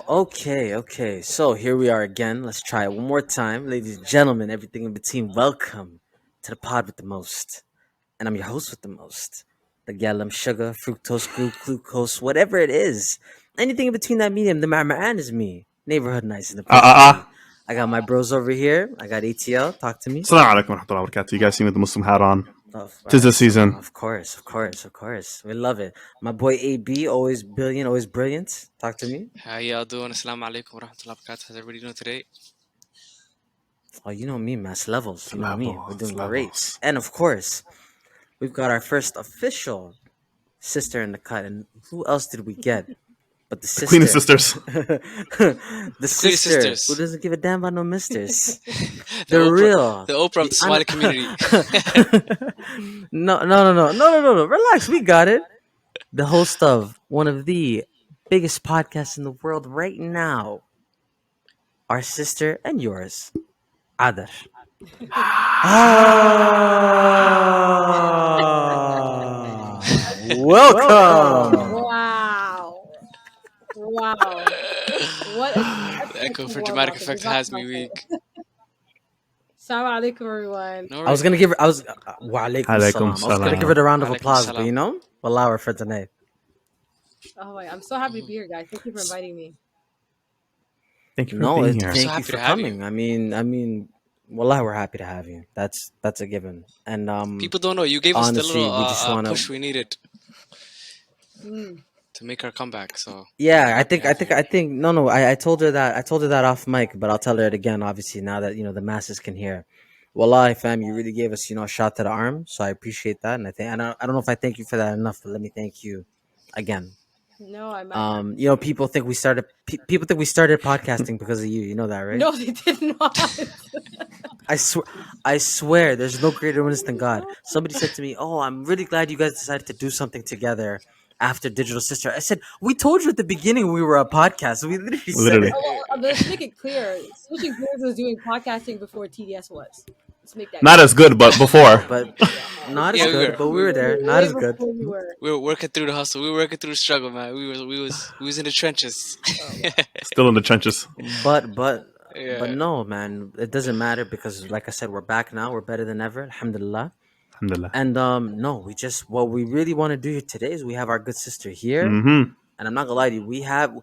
Okay. So here we are again. Let's try it one more time. Ladies and gentlemen, everything in between, welcome to the pod with the most. And I'm your host with the most. The galam sugar, fructose, glucose, whatever it is. Anything in between that medium, the man is me. Neighborhood nice in the place to be. I got my bros over here. I got ATL. Talk to me. Assalamu alaikum wa rahmatullahi wa barakatuh. You guys see me with the Muslim hat on. Tis the season. Of course. We love it. My boy AB, always brilliant, always brilliant. Talk to me. How y'all doing? Assalamu alaikum wa rahmatullahi wa barakatuh. How's everybody doing today? Oh, you know me, mass levels. You know me. We're Levels, doing great. levels. And of course, we've got our first official sister in the cut. And who else did we get? But the sister. Queen of Sisters. The sister sisters. who doesn't give a damn about no misters. The The Oprah, real. the Oprah of the Somali community. No. Relax, we got it. The host of one of the biggest podcasts in the world right now. Our sister and yours, Adar. Welcome. Wow. What The echo for dramatic effect has me weak. Assalamu alaikum, everyone. No I was gonna give her. Wa alaikum Alaikum salam. I was gonna salam. give her a round of Alaikum applause, but salam. you know, we'll allow her for tonight. Oh my, I'm so happy to be here, guys. Thank you for inviting me. Thank you for No, being here. So thank you happy for to have you. coming. I mean, wallah, we're happy to have you. That's a given. And People don't know. You gave us the honestly, little we just wanna. Mm. push we needed to make our comeback. So Yeah, I think. No. I told her that off mic, but I'll tell her it again. Obviously, now that the masses can hear. Wallahi, fam, you really gave us a shot to the arm, so I appreciate that, and I don't know if I thank you for that enough, but let me thank you again. No, I'm People think we started podcasting because of you. You know that, right? No, they did not. I swear, there's no greater witness than God. Somebody said to me, "Oh, I'm really glad you guys decided to do something together after Digital Sister." I said, "We told you at the beginning we were a podcast. We literally said Literally. it." Let's make it clear. Switching Gears was doing podcasting before TDS was. Let's make that Not clear. as good, but before. But not as Yeah, we good. were. But we were there. Not Way as good. before you were. We were working through the hustle. We were working through the struggle, man. We was in the trenches. Still in the trenches. But Yeah. no, man, it doesn't matter because, like I said, we're back now. We're better than ever. Alhamdulillah. Alhamdulillah. And no, what we really want to do here today is we have our good sister here. Mm-hmm. And I'm not gonna lie to you, we have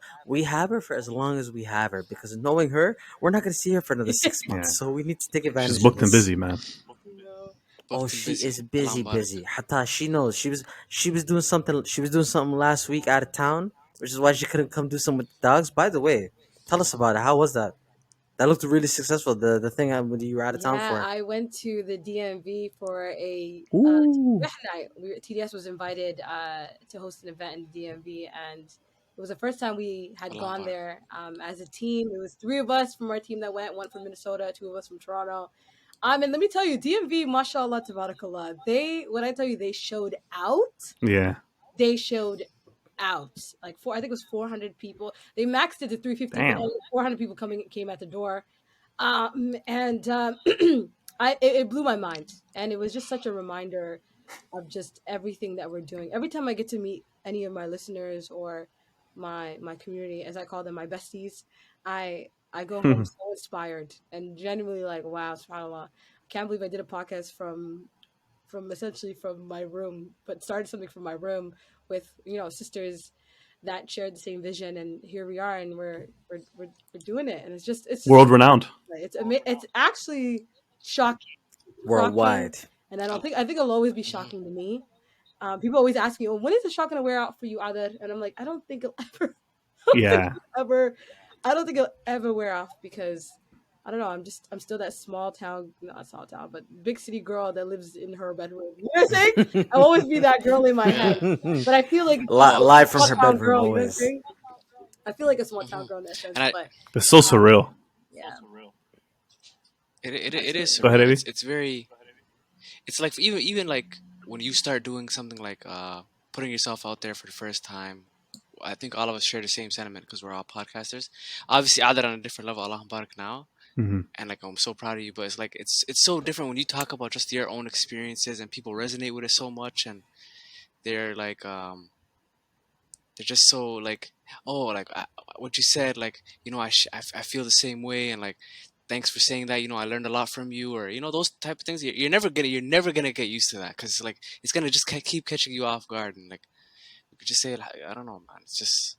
her for as long as we have her, because knowing her, we're not gonna see her for another 6 months. Yeah. So we need to take advantage. She's booked of and this. busy, man. No. Oh, Booked and she busy. is busy, Allahu busy. Hatta she knows she was doing something. She was doing something last week out of town, which is why she couldn't come do some with the dogs. By the way, tell us about it. How was that? That looked really successful. The thing when you were out of town for. I went to the DMV for a Ooh. night. TDS was invited to host an event in the DMV, and it was the first time we had Allah gone Akbar. there as a team. It was 3 of us from our team that went, one from Minnesota, 2 of us from Toronto. And let me tell you, DMV, mashallah, tabarakallah, when I tell you they showed out, Yeah. they showed out. Like I think it was 400 people. They maxed it to 350, Damn. but only 400 people came at the door. It blew my mind, and it was just such a reminder of just everything that we're doing. Every time I get to meet any of my listeners or my community, as I call them, my besties, I go home so inspired and genuinely like, wow, subhanAllah, I can't believe I did a podcast from essentially from my room, but started something from my room with sisters that shared the same vision, and here we are, and we're doing it, and it's just World renowned. it's actually shocking, Worldwide. and I think it'll always be shocking to me. People always ask me, "Well, when is the shock gonna wear out for you, Adar?" And I'm like, I don't think it'll ever. Yeah. I don't think it'll ever wear off, because I don't know. I'm still that small town, not small town, but big city girl that lives in her bedroom. You know what I'm saying? I'll always be that girl in my head. But I feel like Live from her small town bedroom, girl, you know what I'm always. saying? I feel like a small town girl in that sense. And But It's so surreal. yeah, it is. Go ahead, surreal. Abby. It's very. It's like even like when you start doing something like putting yourself out there for the first time. I think all of us share the same sentiment because we're all podcasters. Obviously, Adar on a different level. Allah Barak now. Mm-hmm. And like I'm so proud of you, but it's like it's so different when you talk about just your own experiences and people resonate with it so much, and they're like they're just so like oh, like what you said, like, I feel the same way, and like, thanks for saying that. I learned a lot from you, or those type of things. You're never gonna get used to that, because like it's gonna just keep catching you off guard, and like you could just say it. I don't know, man. It's just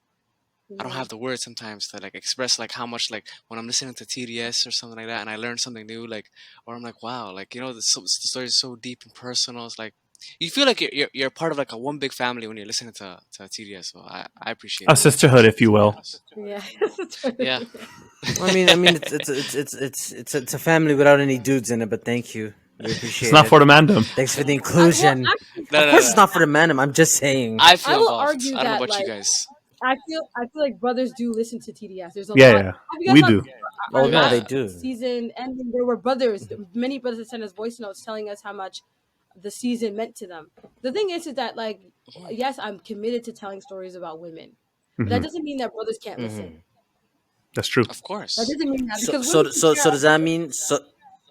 I don't Yeah. have the words sometimes to like express like how much, like, when I'm listening to TDS or something like that, and I learn something new, like, or I'm like, wow, like, the story is so deep and personal. It's like you feel like you're part of like a one big family when you're listening to TDS. So I appreciate A it, man. sisterhood, if you To be will. honest. Yeah. Yeah. I mean, it's a family without any dudes in it, but thank you. We It's appreciate not it. for the mandem. Thanks for the Well, inclusion. actually, No, Of no, course, no. it's not for the man. I'm just saying. I I feel will involved. argue I don't know that about you like guys. I feel like brothers do listen to TDS. There's a Yeah, lot. yeah, Have you guys we not do. seen Oh our no, they last Yeah. do. season ending? There were brothers, many brothers that sent us voice notes telling us how much the season meant to them. The thing is that like Mhm. yes, I'm committed to telling stories about women, but that Hmm. doesn't mean that brothers can't listen. Hmm. That's true. Of That course. doesn't mean that So because so so so does that mean so?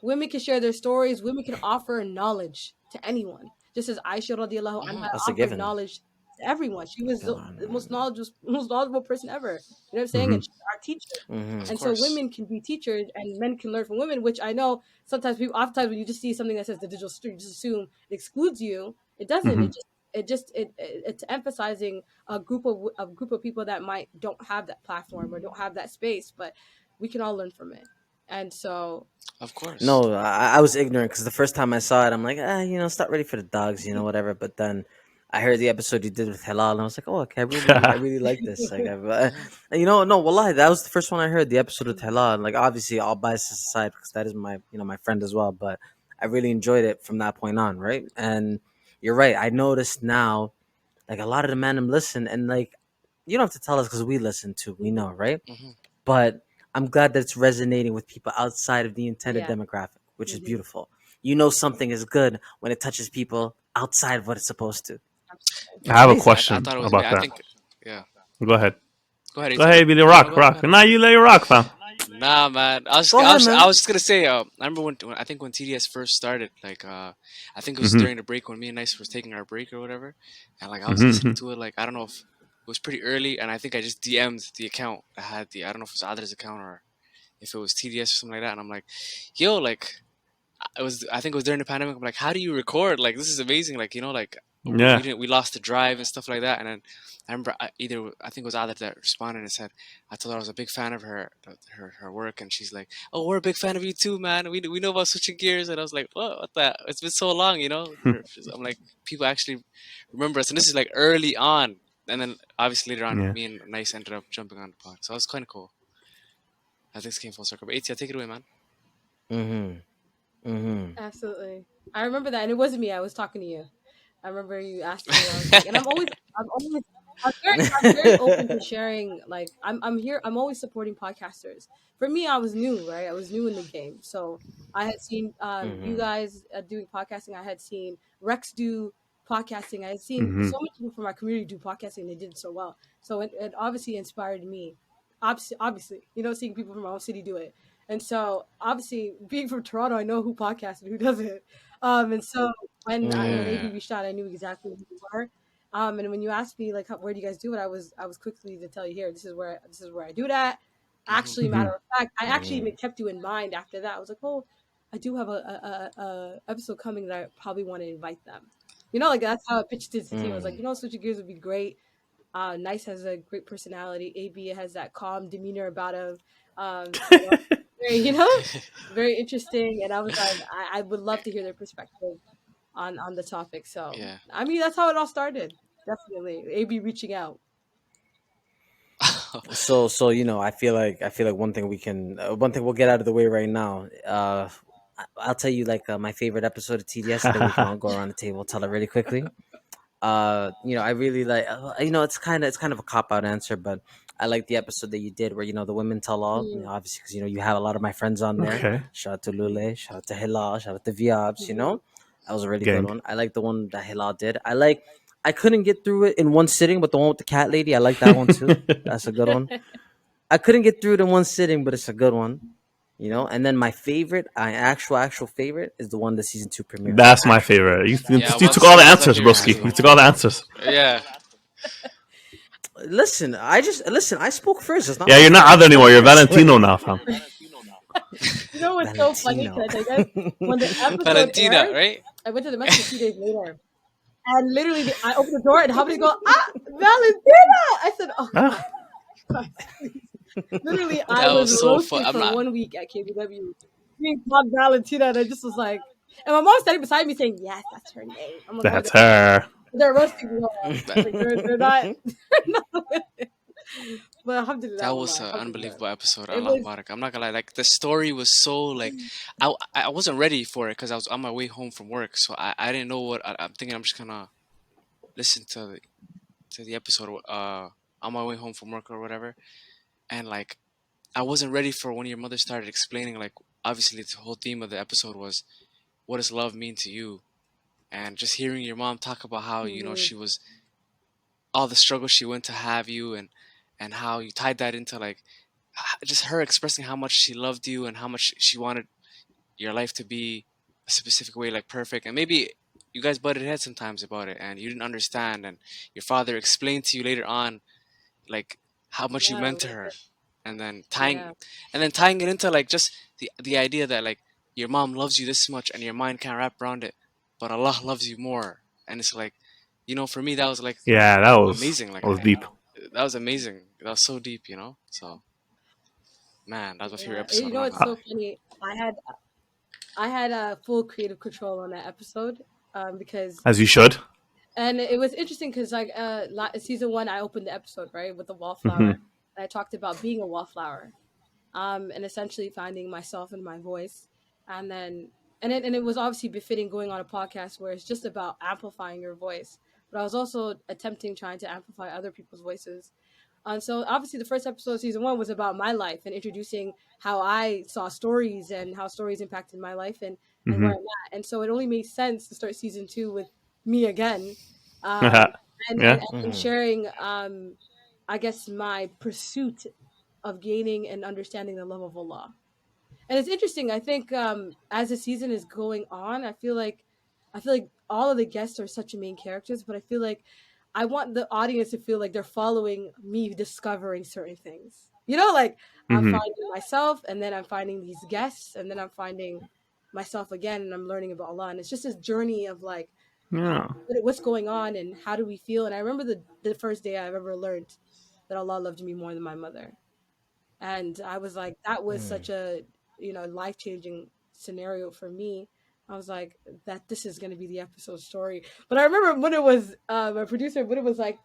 women can share their stories. Women can offer knowledge to anyone, just as Aisha radiallahu Hmm. anha That's a offered given. knowledge to everyone. She was the most knowledgeable person ever. You know what I'm saying? Hmm. And she's our teacher. Of Hmm. And so course. women can be teachers, and men can learn from women. Which I know sometimes people, oftentimes when you just see something that says the digital street, you just assume it excludes you. It doesn't. Hmm. It's emphasizing a group of people that might don't have that platform or don't have that space, but we can all learn from it. And so Of course. No, I was ignorant because the first time I saw it, I'm like, it's not ready for the dogs, whatever. But then I heard the episode you did with Halal, and I was like, oh, okay, I really like this. Like, Mhm. no, wallahi, that was the first one I heard, the episode with Halal. And like, obviously, all biases aside, because that is my friend as well. But I really enjoyed it from that point on, right? And you're right. I noticed now, like, a lot of the men listen, and like, you don't have to tell us because we listen too. We know, right? Hmm. But I'm glad that it's resonating with people outside of the intended Yeah. demographic, which is Hmm. beautiful. You know something is good when it touches people outside of what it's supposed to. I It's have a I, amazing. I question thought it was about I that. think, yeah. Go ahead. Go ahead, Go AT. ahead, Billy. No, no, Rock, go ahead, go rock. ahead. Now you let you rock, fam. Nah, man. Go ahead, I man. was just gonna say. I remember when I think when TDS first started. Like, I think it was Hmm. during the break when me and Nice was taking our break or whatever, and like I was listening Hmm. to it. Like, I don't know if it was pretty early, and I think I just DM'd the account. I had the I don't know if it was Adler's account or if it was TDS or something like that, and I'm like, yo, like I think it was during the pandemic. I'm like, how do you record? Like, this is amazing. Like, like Yeah. we lost the drive and stuff like that. And then I remember I think it was Ada that responded and said, I told her I was a big fan of her work, and she's like, oh, we're a big fan of you too, man. We know about switching gears, and I was like, what the? It's been so long, you know. I'm like, people actually remember us, and this is like early on. And then obviously later on, Yeah. me and Nice ended up jumping on the pod, so it was kind of cool. I think it came full circle. But AT, take it away, man. Mm-hmm. Mm-hmm. Absolutely. I remember that, and it wasn't me. I was talking to you. I remember you asked me. I was like, and I'm very open to sharing. Like, I'm here. I'm always supporting podcasters. For me, I was new, right? I was new in the game, so I had seen you Mm-hmm. guys doing podcasting. I had seen Rex do podcasting. I had seen Hmm. so many people from my community do podcasting. They did so well. So it obviously inspired me. Obviously, seeing people from my own city do it. And so, obviously, being from Toronto, I know who podcasts and who doesn't. And so when Mm-hmm. AB Yeah. reached out, I knew exactly who you were. And when you asked me like, where do you guys do it? I was quickly to tell you here. This is where I do that. Hmm. Actually, Hmm. matter of fact, I actually Mm-hmm. even kept you in mind after that. I was like, oh, I do have a episode coming that I probably want to invite them. Like that's how I pitched it to the team. I was like, Mm. switching gears would be great. Nice has a great personality. AB has that calm demeanor about him. Very, very interesting. And I was like, I would love to hear their perspective on the topic. So, Yeah. I mean, that's how it all started. Definitely, AB reaching out. So I feel like one thing we'll get out of the way right now. I'll tell you like my favorite episode of TDS, and then we can all go around the table tell it really quickly. I really like. It's kind of a cop out answer, but I like the episode that you did where the women tell all. Mm, Obviously, because you have a lot of my friends on there. Okay. Shout out to mm, Lule, shout out to Hilal, shout out to Viabs. mhm. That was a really good Gang. one. I like the one that Hilal did. I couldn't get through it in one sitting, but the one with the cat lady, I like that one too. That's a good one. I couldn't get through it in one sitting, but it's a good one. And then my favorite, actual favorite, is the one the season 2 premiere. That's my Actual favorite. favorite. You, Yeah, I you was about to took all say the that's answers, definitely your broski. answer. You took all the answers. Yeah. Listen, I spoke first. It's not Yeah, my you're not fault. I other spoke anymore. You're first. Valentino now, fam. You know what's so funny? Valentino. Can I tell you guys? When the episode Valentina, aired, right? I went to the Mexico 2 days later. And literally, I opened the door and Hubby's go, Valentina! I said, oh, Ah, God. Literally, I That was was so fun. roasted I'm for not. 1 week at KBW. Being called Valentina, and I just was like, and my mom standing beside me saying, yes, that's her name. I'm like, oh, that's her. they're roasting me. That, Like, they're not, they're not with it. But that alhamdulillah, was wallah, an alhamdulillah. unbelievable episode. It Allah was, Barak. I'm not gonna lie. Like the story was so like, I wasn't ready for it because I was on my way home from work, so I didn't know what I'm thinking. I'm just gonna listen to the episode on my way home from work or whatever, and like I wasn't ready for when your mother started explaining like obviously the whole theme of the episode was what does love mean to you, and just hearing your mom talk about how mhm, she was all the struggle she went to have you and how you tied that into like just her expressing how much she loved you and how much she wanted your life to be a specific way, like perfect. And maybe you guys butted heads sometimes about it and you didn't understand. And your father explained to you later on, like how much you yeah, meant to her. And then yeah, tying it into like just the idea that like your mom loves you this much and your mind can't wrap around it, but Allah loves you more. And it's like, for me that was like Yeah, that amazing. Like was deep. that was amazing. That was so deep. So man, that was my favorite yeah. episode. You I'm know, not it's gonna Uh, so lie. funny. I had full creative control on that episode, because as you should. and it was interesting because like season 1, I opened the episode right with the Hmm. wallflower, and I talked about being a wallflower, and essentially finding myself and my voice, and then and it was obviously befitting going on a podcast where it's just about amplifying your voice, but I was also attempting trying to amplify other people's voices. And so obviously the first episode of season 1 was about my life and introducing how I saw stories and how stories impacted my life and Hmm. where I'm at. And so it only made sense to start season 2 with me again, um, and, and Yeah. and sharing, I guess, my pursuit of gaining and understanding the love of Allah. And it's interesting. I think, as the season is going on, I feel like all of the guests are such main characters, but I feel like I want the audience to feel like they're following me discovering certain things. Like I'm Hmm. finding myself, and then I'm finding these guests, and then I'm finding myself again, and I'm learning about Allah. And it's just this journey of like, Yeah. what's going on and how do we feel. And I remember the first day I've ever learned that Allah loved me more than my mother, and I was like, that was such a life changing scenario for me. I was like, that this is going to be the episode story. But I remember when it was, my producer, when it was like,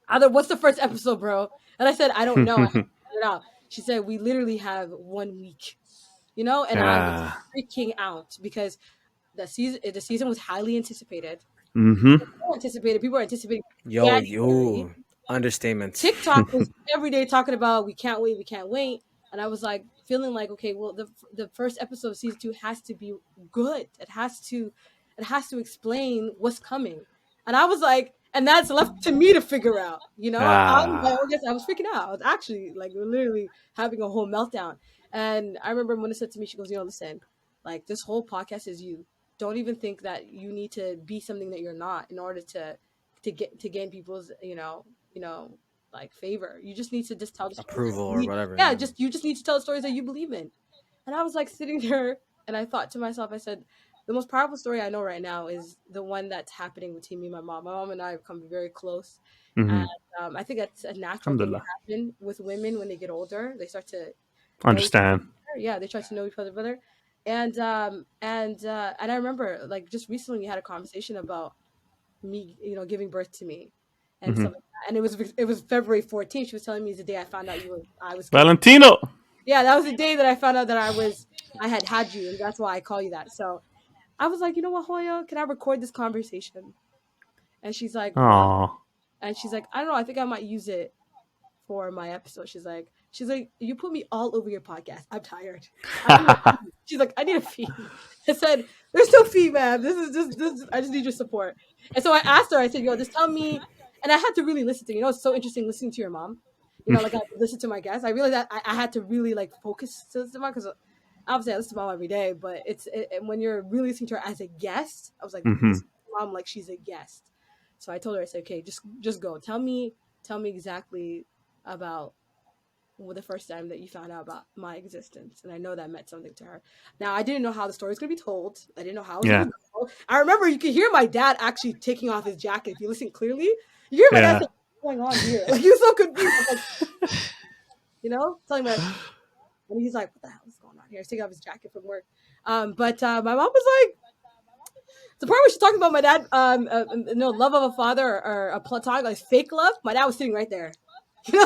either what's the first episode, bro? And I said, I don't know. I have to figure it out. She said, we literally have 1 week, and I was Yeah. freaking out because the season was highly anticipated. Hmm. People were anticipating Yo, January. yo. Understatement. TikTok was every day talking about we can't wait, and I was like feeling like, okay, well, the first episode of season 2 has to be good. It has to explain what's coming, and I was like, and that's left to me to figure out. I Ah. guess I was freaking out. I was actually like literally having a whole meltdown, and I remember Mona said to me, she goes, listen, like this whole podcast is you. Don't even think that you need to be something that you're not in order to gain people's you know, like favor. You just need to just tell the stories that Approval you or believe. whatever. Yeah, Yeah. just you just need to tell the stories that you believe in. And I was like sitting there, and I thought to myself, I said, the most powerful story I know right now is the one that's happening between me and my mom. My mom and I have come very close, and Hmm. I think that's a natural thing to Alhamdulillah. happen with women when they get older. They start to know each Understand. other. Yeah, they try to know each other better. And I remember like just recently we had a conversation about me, giving birth to me and Hmm. stuff like that. And it was February 14th. She was telling me the day I found out I was gonna. Valentino. Yeah, that was the day that I found out that I had you, and that's why I call you that. So I was like, you know what, Hoya, can I record this conversation? And she's like, why? Oh. And she's like, I don't know. I think I might use it for my episode. She's like, you put me all over your podcast. I'm tired. I need a fee. She's like, I need a fee. I said, there's no fee, man. This is just this. I just need your support. And so I asked her. I said, yo, just tell me. And I had to really listen to. It's so interesting listening to your mom. Like I listen to my guests. I realized that I had to really like focus to listen to mom because obviously I listen to mom every day. But when you're really listening to her as a guest, I was like, Hmm. listen to mom like she's a guest. So I told her, I said, okay, just go. Tell me tell me exactly about the first time that you found out about my existence. And I know that meant something to her. Now, I didn't know how the story was going to be told. I didn't know how it was Yeah. going to go. I remember you could hear my dad actually taking off his jacket. If you listen clearly, you hear my dad Yeah. saying, what's going on here? Like, he was so confused. I'm like, telling me, and he's like, what the hell is going on here? He's taking off his jacket from work. But my mom was like, the part where she's talking about my dad, love of a father or a platonic, like fake love. My dad was sitting right there.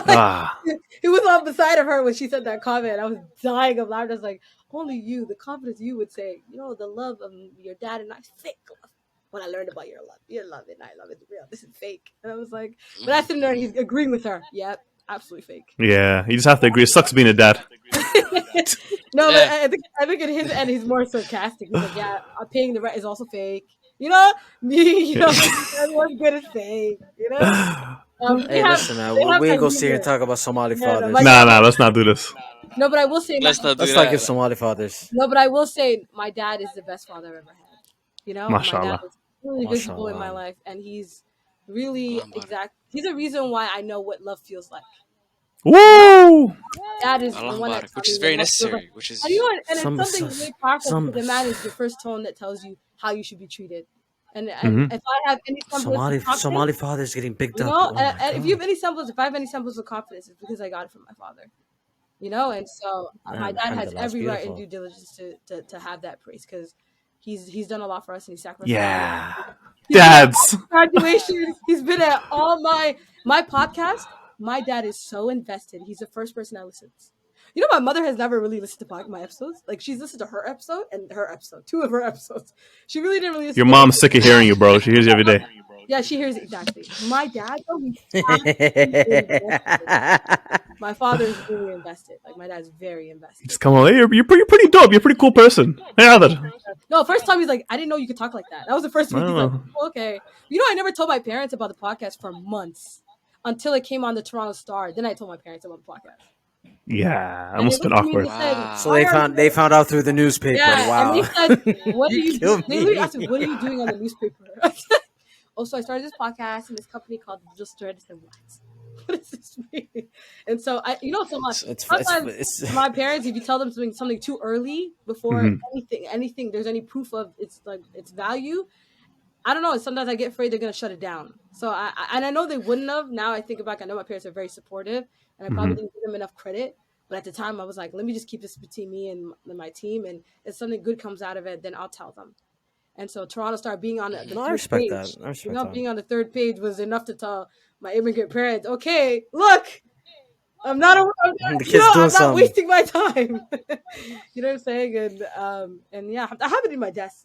Ah. He was on beside of her when she said that comment. I was dying of laughter. I was like, only you, the confidence you would say, the love of your dad and I, fake love. When I learned about your love it and I love it real. This is fake. And I was like, but I sitting there and he's agreeing with her. Yep, absolutely fake. Yeah. You just have to agree. It sucks being a dad. No, but Yeah. I think in his end he's more sarcastic. He's like, yeah, paying the rent is also fake. Me, everyone's good is fake. Hey, listen, man. They have We my ain't gonna sit here and humor. talk about Somali No, fathers. Nah. Let's not do this. No, but I will say Let's not do Let's not give that. Somali fathers. no, but I will say my dad is the best father I've ever had. My dad Mashallah. is really visible in my Mashallah. life, and he's really Alhamdulillah. He's the reason why I know what love feels like. Woo! Dad is the Allah one that Mubarak, taught which me is what very love feels like. necessary. Which is And it's Some, something really powerful some, because the man is your first tone that tells you how you should be treated. And Mm-hmm. if I have any semblance of confidence, Somali fathers getting bigged up. Oh my and if you have god. any semblance, if I have any semblance of confidence, it's because I got it from my father. And so my dad has Alhamdulillah, that's every right and beautiful. due diligence to have that praise because he's done a lot for us and he sacrificed a lot. Yeah. He's been at Dads. all my graduations. He's been at all my podcast. My dad is so invested. He's the first person I listen to. My mother has never really listened to my episodes. Like she's listened to her episode and her episode, two of her episodes. She really didn't really listen Your to mom's sick of hearing you, bro. She hears you every day. Yeah, she hears it exactly. My dad, though, he's absolutely invested. My father is really invested. Like my dad's very You invested. just come on. Hey, you're pretty dope. You're a pretty cool person. Hey, other. No, first time he's like, I didn't know you could talk like that. That was the first week. He's like, Oh. oh, okay. I never told my parents about the podcast for months until it came on the Toronto Star. Then I told my parents about the podcast. Yeah, that And must they have been looked at me and awkward. they said, Wow. So they found out through the newspaper. Yeah, Wow. and they said, what are You you killed They literally me. asked me, what are you doing on the newspaper? So I started this podcast in this company called Digital Sisterhood. I said, what? What does this mean? And so so much. Sometimes It's my parents, if you tell them something too early before Mhm. anything, there's any proof of its value. I don't know. Sometimes I get afraid they're gonna shut it down. So I know they wouldn't have. Now I think back, I know my parents are very supportive, and I probably Mhm. didn't give them enough credit. But at the time, I was like, let me just keep this between me and my team, and if something good comes out of it, then I'll tell them. And so Toronto Star being on the No, I third respect that. page, I respect that. being on the third page was enough to tell my immigrant parents, okay, look, I'm not, The kid's doing I'm not something. wasting my time. You know what I'm saying? And yeah, I have it in my desk.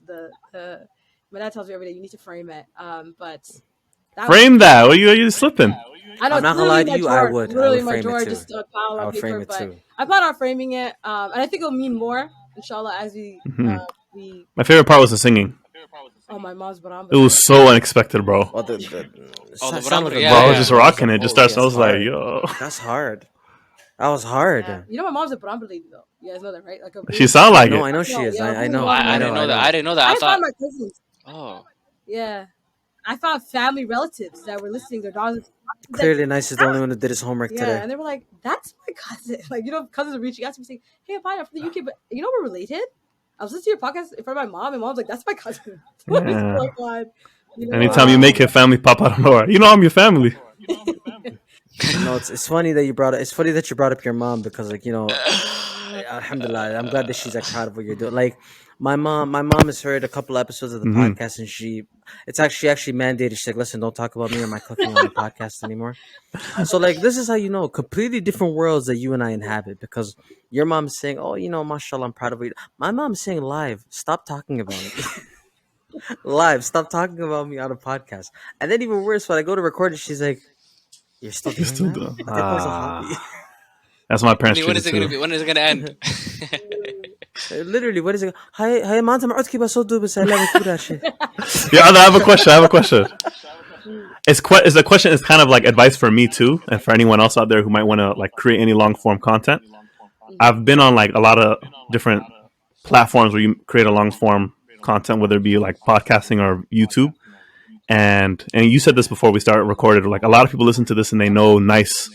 My dad tells me every day, you need to frame it. But that was, Frame that. Are you slipping? I know I'm it's not gonna literally lie in to my you. drawer. I Literally would in my frame it drawer, too. just a pile I on would frame paper. it But too. I plan on framing it, and I think it'll mean more, inshallah, as Mhm. we. My favorite part was the singing. Oh, my mom's It was so unexpected, bro. Well, Oh, the sound like barometer. a Yeah, Bro, I yeah, was gong. just yeah. I was rocking like, it. Just holy, starts. I that's was like, hard. yo. That's hard. That was hard. My mom's a Brahmin lady, though. You guys know that, right? Like a She really, sound like No, it. I know she no, is. yeah, a I really know. I, well-known I I didn't know. know I lady. that. I know. didn't know that. I I thought. found my cousins. Oh, Yeah, I found family relatives that were listening. Their daughters. Clearly, Nice is the only one who did his homework Yeah, today. and they were like, "That's my cousin." Like cousins are reaching out to me saying, "Hey, I'm fine. I'm from the UK, but we're related." I was listening to your podcast in front of my mom, and mom's like, "That's my cousin." What is Yeah. going on? Anytime you make Wow. your family pop out of nowhere, I'm your family. No, it's funny that you brought it. It's funny that you brought up your mom because, like, alhamdulillah, I'm glad that she's like proud of what you're doing. Like, my mom has heard a couple episodes of the Hmm. podcast, and she actually mandated. She's like, listen, don't talk about me or my cooking on the podcast anymore. So, like, this is how completely different worlds that you and I inhabit. Because your mom is saying, oh, mashallah, I'm proud of you. My mom is saying live, stop talking about me. Live, stop talking about me on a podcast. And then even worse, when I go to record it, she's like, you're still You doing still that? do. I thought that was a hobby. That's my parents when treated is it gonna too. be? When is it gonna end? Literally, what is it? Hi, ما أنت معود كيف صوته بس هلا بتقول هالشيء. Yeah, I have a question. It's a question. It's kind of like advice for me too, and for anyone else out there who might want to like create any long form content. I've been on like a lot of different platforms where you create a long form content, whether it be like podcasting or YouTube. And you said this before we started recorded. Like a lot of people listen to this and they know Nice.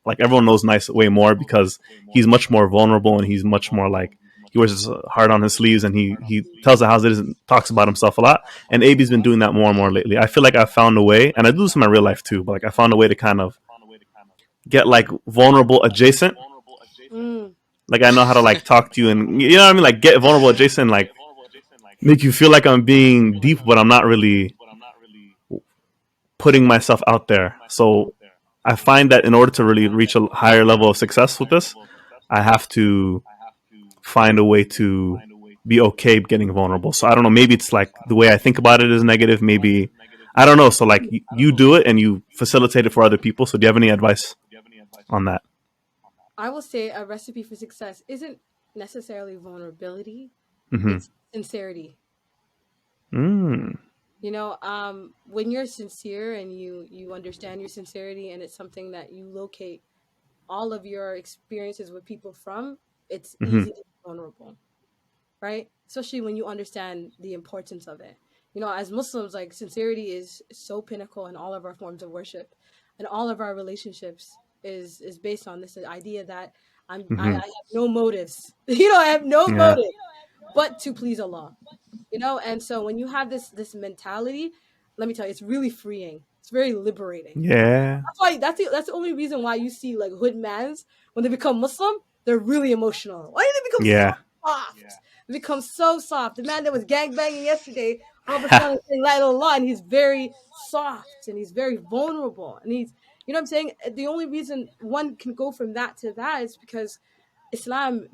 Like everyone knows Nice way more because he's much more vulnerable and he's much more like he wears his heart on his sleeves and he tells it how it is and talks about himself a lot. And AB's been doing that more and more lately. I feel like I found a way, and I do this in my real life too. But like I found a way to kind of get like vulnerable adjacent. Mm. Like I know how to like talk to you and you know what I mean. Like get vulnerable adjacent. Like make you feel like I'm being deep, but I'm not really putting myself out there. So I find that in order to really reach a higher level of success with this, I have to find a way to be okay getting vulnerable. So I don't know, maybe it's like the way I think about it is negative. Maybe I don't know. So like you do it and you facilitate it for other people. So do you have any advice on that? I will say a recipe for success isn't necessarily vulnerability, Mm-hmm. it's sincerity. Mm. When you're sincere and you understand your sincerity, and it's something that you locate all of your experiences with people from, it's Mm-hmm. easy to be vulnerable, right? Especially when you understand the importance of it. As Muslims, like, sincerity is so pinnacle in all of our forms of worship, and all of our relationships is based on this idea that I Mm-hmm. have no motives. I have no Yeah. motive but to please Allah. And so when you have this mentality, let me tell you, it's really freeing. It's very liberating. Yeah. That's the only reason why you see, like, hood mans, when they become Muslim, they're really emotional. Why do they become so Yeah. soft? They become so soft. The man that was gang banging yesterday, all of a sudden saying la ilaha illallah, and he's very soft and he's very vulnerable, and he's, what I'm saying. The only reason one can go from that to that is because Islam,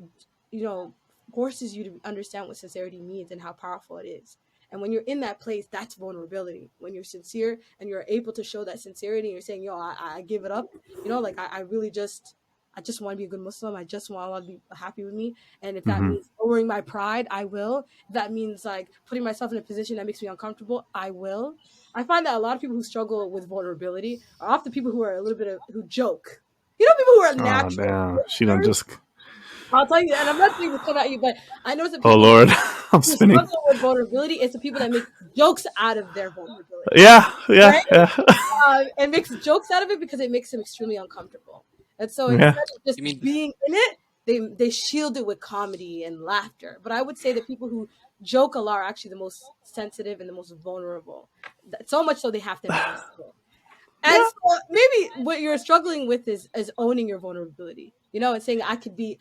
you know, forces you to understand what sincerity means and how powerful it is. And when you're in that place, that's vulnerability. When you're sincere and you're able to show that sincerity, and you're saying, "Yo, I give it up," like, I really I just want to be a good Muslim. I just want Allah to be happy with me. And if that Mm-hmm. means lowering my pride, I will. If that means, like, putting myself in a position that makes me uncomfortable, I will. I find that a lot of people who struggle with vulnerability are often people who are a little bit of who joke. People who are Oh natural damn. She done jokesters. just. I'll tell you, and I'm not saying to come at you, but I know the Oh people Lord, I'm who spinning. struggle with vulnerability. It's the people that make jokes out of their vulnerability, Yeah. Yeah. right? Yeah. And makes jokes out of it because it makes them extremely uncomfortable. And so Yeah. instead of just You mean being in it, they shield it with comedy and laughter. But I would say that people who joke a lot are actually the most sensitive and the most vulnerable. So much so they have to mask it. And Yeah. so maybe what you're struggling with is owning your vulnerability, and saying, I could be,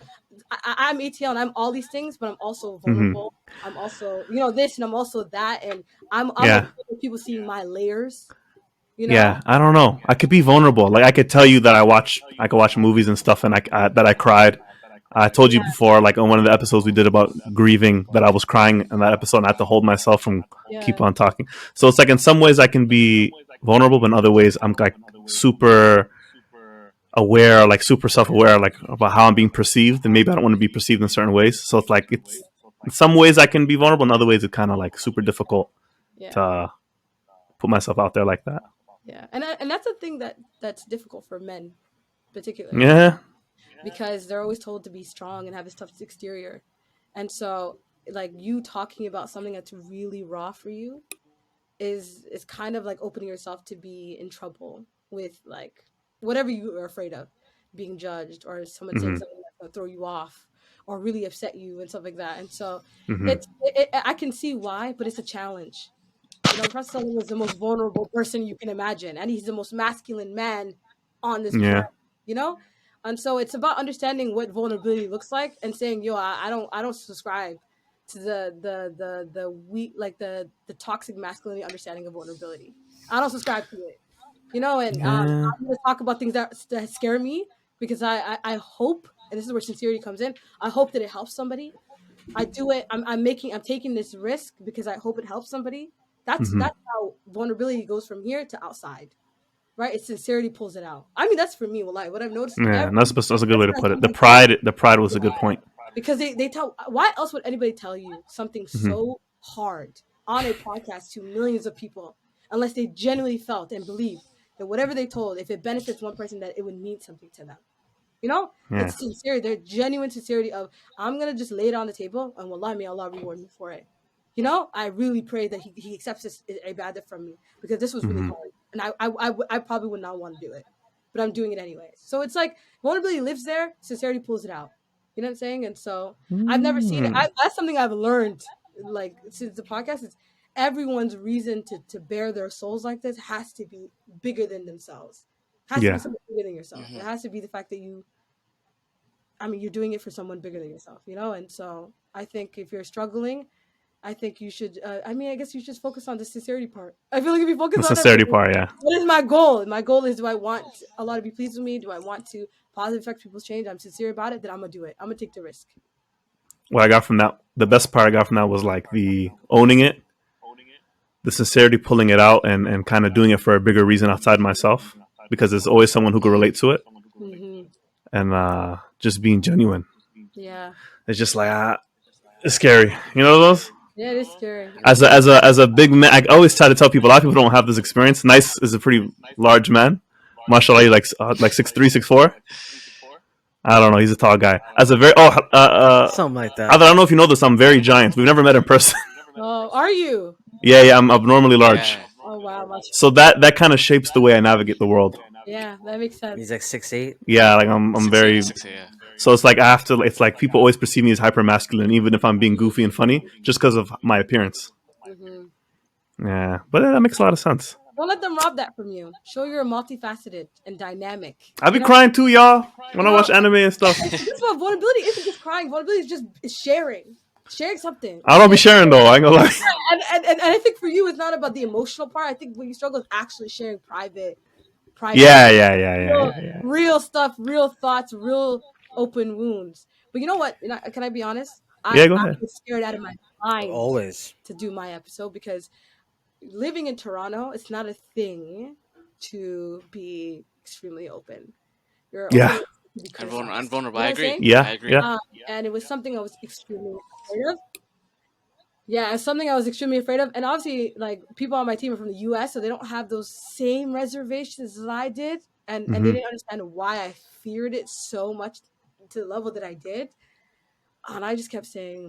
I'm ATL and I'm all these things, but I'm also Mm-hmm. vulnerable. I'm also, this, and I'm also that, and I'm okay Yeah. with people seeing my layers, you know. Yeah, I don't know. I could be vulnerable. Like I could tell you that I could watch movies and stuff, and that I cried. I told you Yeah, before, like on one of the episodes we did about grieving, that I was crying in that episode, and I had to hold myself from keep yeah, on talking. So it's like in some ways I can be vulnerable, but in other ways I'm like super aware, like super self aware, like about how I'm being perceived, and maybe I don't want to be perceived in certain ways. So it's like it's in some ways I can be vulnerable, in other ways it's kind of like super difficult yeah, to put myself out there like that. yeah. And that's a thing that's difficult for men, particularly, Yeah. because they're always told to be strong and have this tough exterior, and so, like, you talking about something that's really raw for you is kind of like opening yourself to be in trouble with, like, whatever you are afraid of, being judged, or someone saying Hmm. something that's going to throw you off or really upset you and stuff like that. And so Hmm. I can see why, but it's a challenge. Prophet Sallallahu was the most vulnerable person you can imagine, and he's the most masculine man on this Yeah. planet. You know, and so it's about understanding what vulnerability looks like and saying, "Yo, I don't subscribe to the weak, like, the toxic masculinity understanding of vulnerability. I don't subscribe to it." And Yeah. I'm going to talk about things that scare me, because I hope, and this is where sincerity comes in. I hope that it helps somebody. I do it. I'm taking this risk because I hope it helps somebody. Hmm. That's how vulnerability goes from here to outside, right? It's sincerity pulls it out. I mean, that's for me. What I've noticed, Yeah. every And that's a good way person to I put it. come in contact, The pride was a good point. because they tell, why else would anybody tell you something Hmm. so hard on a podcast to millions of people, unless they genuinely felt and believed that whatever they told, if it benefits one person, that it would mean something to them. Yeah. It's sincerity. They're genuine sincerity of, I'm gonna just lay it on the table, and wallahi, may Allah reward me for it. I really pray that he accepts this ibadah from me, because this was really Hmm. hard, and I probably would not want to do it, but I'm doing it anyway. So it's like vulnerability lives there, sincerity pulls it out. You know what I'm saying? And so I've never seen it. Mm. That's something I've learned, like, since the podcast. Is everyone's reason to bear their souls like this has to be bigger than themselves. Has to be Yeah. something bigger than yourself. It Hmm. has to be the fact that you're doing it for someone bigger than yourself. And so I think if you're struggling, I think you should. I guess you should focus on the sincerity part. I feel like if you focus The on it, sincerity part, yeah. what is my goal? My goal is: do I want Allah to be pleased with me? Do I want to positive affect people's change? I'm sincere about it. Then I'm gonna do it. I'm gonna take the risk. What I got from that, the best part I got from that was like the owning it, the sincerity, pulling it out, and kind of doing it for a bigger reason outside myself, because there's always someone who can relate to it, Hmm. and just being genuine. Yeah, It's just like it's scary, those. yeah, it is scary. As a big man, I always try to tell people. A lot of people don't have this experience. Nice is a pretty large man. Mashallah, he's like 6'3", 6'4". I don't know. He's a tall guy. As a very Something like I that. don't know if you know this. I'm very giant. We've never met in person. Oh, are you? Yeah, I'm abnormally large. Yeah. Oh wow, So that kind of shapes the way I navigate the world. yeah, that makes sense. He's like 6'8". Yeah, like I'm Six eight, very. 6'8", yeah. So it's like I have to. It's like people always perceive me as hyper masculine, even if I'm being goofy and funny, just because of my appearance. Hmm. Yeah, but that makes a lot of sense. Don't let them rob that from you. Show you're multifaceted and dynamic. I be crying too, y'all, when I watch anime and stuff. This is what vulnerability isn't. Just crying. Vulnerability is sharing something. I don't be sharing though. I ain't gonna lie. And I think for you, it's not about the emotional part. I think what you struggle is actually sharing private, Yeah, yeah, yeah, yeah, real, yeah, yeah. real stuff, real thoughts, real open wounds. But you know what? Can I be honest? Yeah, go I ahead. was scared out of my mind Always. to do my episode, because living in Toronto, it's not a thing to be extremely open. You're Yeah, open to be criticized. Unvulnerable. You know I what I'm agree. saying? yeah, I agree. yeah. And it was something I was extremely afraid of. Yeah, it's something I was extremely afraid of. And obviously, like, people on my team are from the US, so they don't have those same reservations as I did. And they Hmm. didn't understand why I feared it so much to the level that I did. And I just kept saying,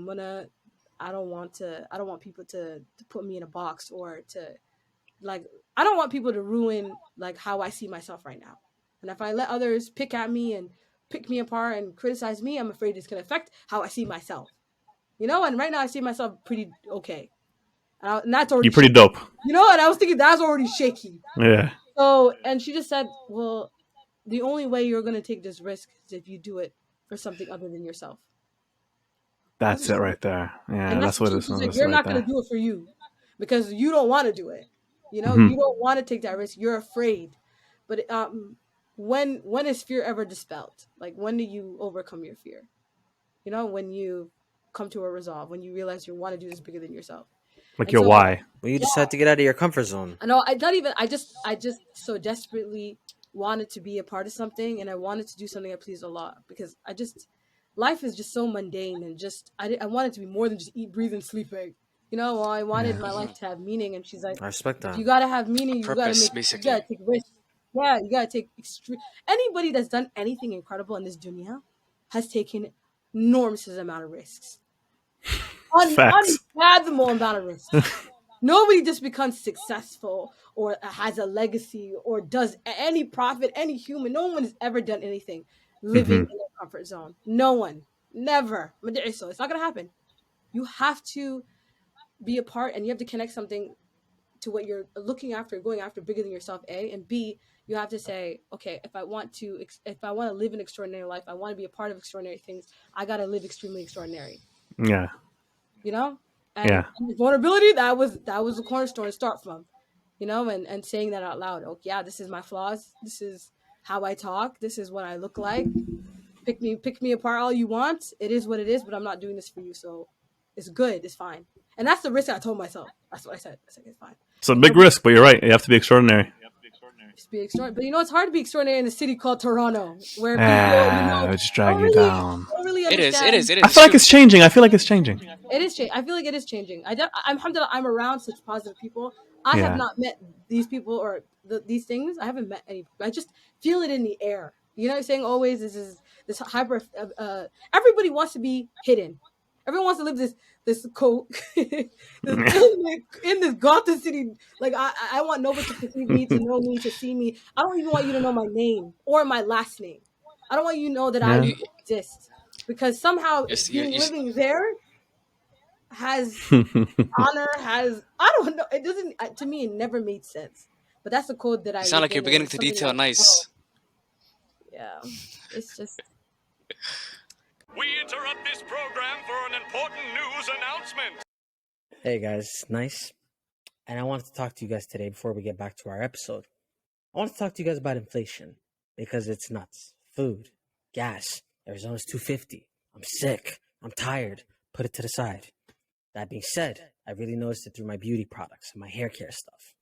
I don't want people to put me in a box, or to, like, I don't want people to ruin, like, how I see myself right now. And if I let others pick at me and pick me apart and criticize me, I'm afraid it's going to affect how I see myself. And right now I see myself pretty okay. And that's already You're pretty shaky. dope. And I was thinking that's already shaky. Yeah, So, and she just said, well, the only way you're going to take this risk is if you do it for something other than yourself. That's that's what it she said. right there. Yeah, And that's that's the what it truth. is. She's like, That's it you're right not going to there. do it for you because you don't want to do it. Hmm. You don't want to take that risk. You're afraid. But when is fear ever dispelled? Like, when do you overcome your fear? When you come to a resolve, when you realize you want to do this bigger than yourself. Like And your so, why. When you yeah, decide to get out of your comfort zone. I know. I not even. I just so desperately wanted to be a part of something, and I wanted to do something that pleased Allah, because life is just so mundane, and I wanted to be more than just eat, breathe, and sleeping. Well, I wanted Yeah. my Hmm. life to have meaning, and she's like, I respect if that. you gotta have meaning, Purpose, you gotta basically. take risks. Yeah, you gotta take extreme. Anybody that's done anything incredible in this dunya has taken enormous amount of risks, Facts. unfathomable amount of risks. Nobody just becomes successful or has a legacy or does any profit, any human. No one has ever done anything living Hmm. in their comfort zone. No one. Never. So it's not going to happen. You have to be a part, and you have to connect something to what you're looking after, going after bigger than yourself, A. And B, you have to say, okay, if I want to live an extraordinary life, I want to be a part of extraordinary things, I got to live extremely extraordinary. Yeah, you know and, yeah, and vulnerability, that was the cornerstone to start from. And saying that out loud. Okay, yeah, this is my flaws, this is how I talk, this is what I look like. Pick me apart all you want. It is what it is, but I'm not doing this for you, so it's good, it's fine. And that's the risk I told myself. That's what I said. I said it's fine. it's a big risk, but you're right. You have to be extraordinary. Just be extraordinary. But it's hard to be extraordinary in a city called Toronto, where people Ah, it just drag don't you really down. don't really It is. It understand. is. It is. I It's feel like true. it's changing. I feel like it's changing. It is changing. I feel like it is changing. Alhamdulillah, I'm around such positive people. I have Yeah. not met these people or these things. I haven't met any. I just feel it in the air. You know what I'm saying? Always this hyper. Everybody wants to be hidden. Everyone wants to live this in this Gotham City. Like I want nobody to perceive me, to know me, to see me. I don't even want you to know my name or my last name. I don't want you to know that I Yeah. You, even exist, because somehow you're, being living there has You honor, has, I don't know. It doesn't, to me. It never made sense. But that's the code that I sound live like you're in, and beginning it's to something detail that, oh, nice. yeah, it's just. We interrupt this program for an important news announcement. Hey guys, nice. And I wanted to talk to you guys today before we get back to our episode. I want to talk to you guys about inflation because it's nuts. Food, gas, Arizona's 250. I'm sick. I'm tired. Put it to the side. That being said, I really noticed it through my beauty products and my hair care stuff.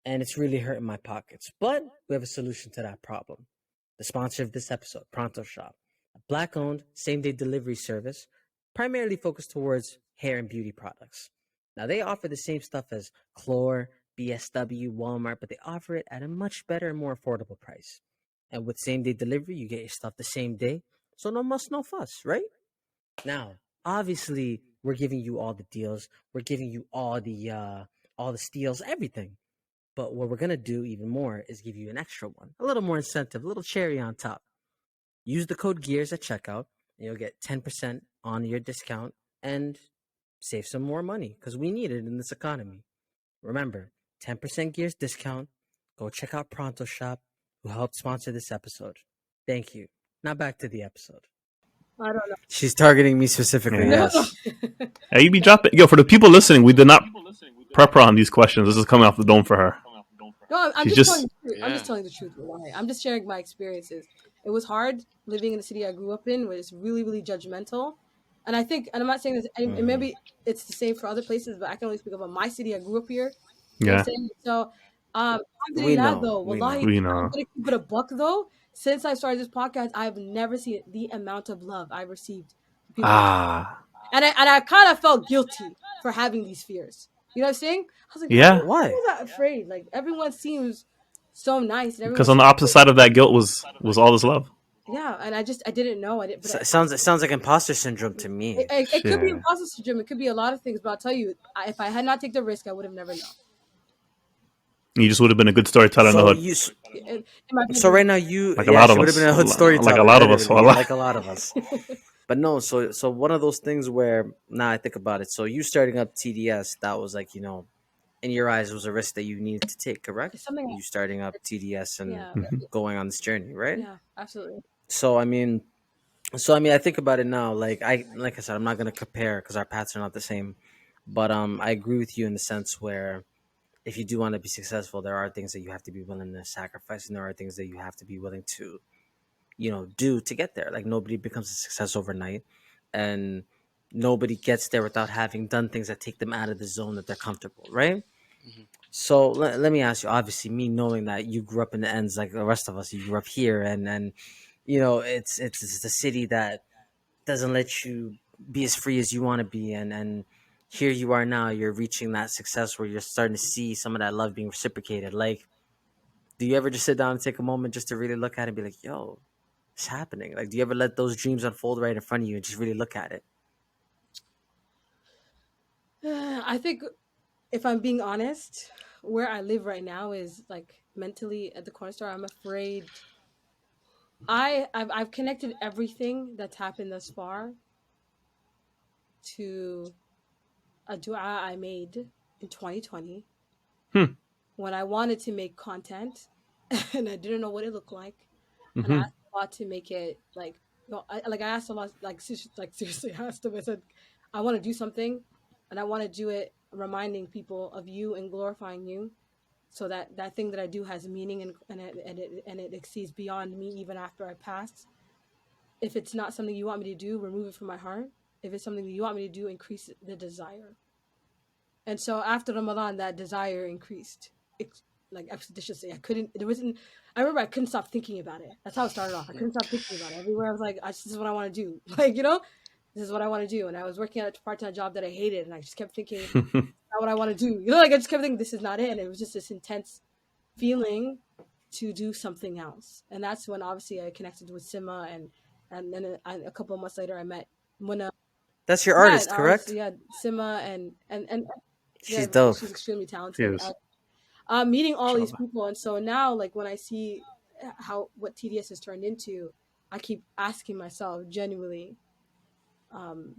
And it's really hurting my pockets. But we have a solution to that problem. The sponsor of this episode, Pronto Shop, a black-owned same-day delivery service primarily focused towards hair and beauty products. Now, they offer the same stuff as Clore, BSW, Walmart, but they offer it at a much better and more affordable price. And with same-day delivery, you get your stuff the same day, so no muss, no fuss, right? Now, obviously, we're giving you all the deals. We're giving you all the steals, everything. But what we're gonna do even more is give you an extra one, a little more incentive, a little cherry on top. Use the code GEARS at checkout, and you'll get 10% on your discount and save some more money because we need it in this economy. Remember, 10% GEARS discount. Go check out Pronto Shop, who helped sponsor this episode. Thank you. Now back to the episode. I don't know. She's targeting me specifically, Yeah. No, no. yes. Hey, you be dropping. Yo, for the people listening, we did not prep her on these questions. This is coming off the dome for her. No, I'm She's just telling just. the truth. I'm just Yeah. telling the truth. Wallahi. I'm just sharing my experiences. It was hard living in the city I grew up in, where it's really, really judgmental. And I think, and I'm not saying this, and Mhm. maybe it's the same for other places, but I can only speak about my city. I grew up here. You know what Yeah, I'm saying? So, We alhamdulillah, know. though, We wallahi, know. we I'm know. gonna keep it a buck though. Since I started this podcast, I've never seen the amount of love I've received from people in Ah, and I kind of felt guilty for having these fears. You know what I'm saying? I was like, yeah. why Why? was I afraid? Like everyone seems so nice and everyone Because on the seems opposite side of that guilt was all this love. yeah. And I didn't know. I didn't, but It sounds like imposter syndrome to it, me. it, it could be Shit. imposter syndrome. It could be a lot of things. But I'll tell you, if I had not taken the risk, I would have never known. You just would have been a good storyteller in the So hood, you, In my so bedroom. right now you, like a yeah, lot she of would have us, been a hood like a storyteller, lot of us. literally, like a lot of us. But no, so one of those things where now I think about it. So you starting up TDS, that was like in your eyes, was a risk that you needed to take, It's correct? something. You starting up TDS and Yeah, Mhm. going on this journey, right? yeah, absolutely. So I think about it now. Like I said, I'm not gonna compare because our paths are not the same. But I agree with you in the sense where if you do want to be successful, there are things that you have to be willing to sacrifice, and there are things that you have to be willing to do to get there. Like nobody becomes a success overnight, and nobody gets there without having done things that take them out of the zone that they're comfortable, right? Hmm. So let me ask you, obviously me knowing that you grew up in the ends like the rest of us, you grew up here, and it's the city that doesn't let you be as free as you want to be, and here you are now, you're reaching that success where you're starting to see some of that love being reciprocated. Like, do you ever just sit down and take a moment just to really look at it and be like, yo, it's happening? Like, do you ever let those dreams unfold right in front of you and just really look at it? I think if I'm being honest, where I live right now is like mentally at the corner store. I'm afraid I've connected everything that's happened thus far to a dua I made in 2020 Hmm. when I wanted to make content and I didn't know what it looked like, and I Mhm. asked Allah to make it like I asked Allah like seriously I asked him. I said I want to do something, and I want to do it reminding people of you and glorifying you, so that that thing that I do has meaning, and it exceeds beyond me even after I pass. If it's not something you want me to do, remove it from my heart. If it's something that you want me to do, increase the desire. And so after Ramadan, that desire increased, like expeditiously. I couldn't. There wasn't. I remember I couldn't stop thinking about it. That's how it started off. I couldn't stop thinking about it. Everywhere I was like, this is what I want to do. Like this is what I want to do. And I was working at a part-time job that I hated, and I just kept thinking, not what I want to do. Like I just kept thinking, this is not it. And it was just this intense feeling to do something else. And that's when obviously I connected with Sima, and then a couple of months later I met Muna. That's your Yeah, and artist, artists, correct? yeah, Sima and yeah, She's dope. she's extremely She talented. is. Meeting all these Inshallah. people, and so now, like when I see how what TDS has turned into, I keep asking myself genuinely, um,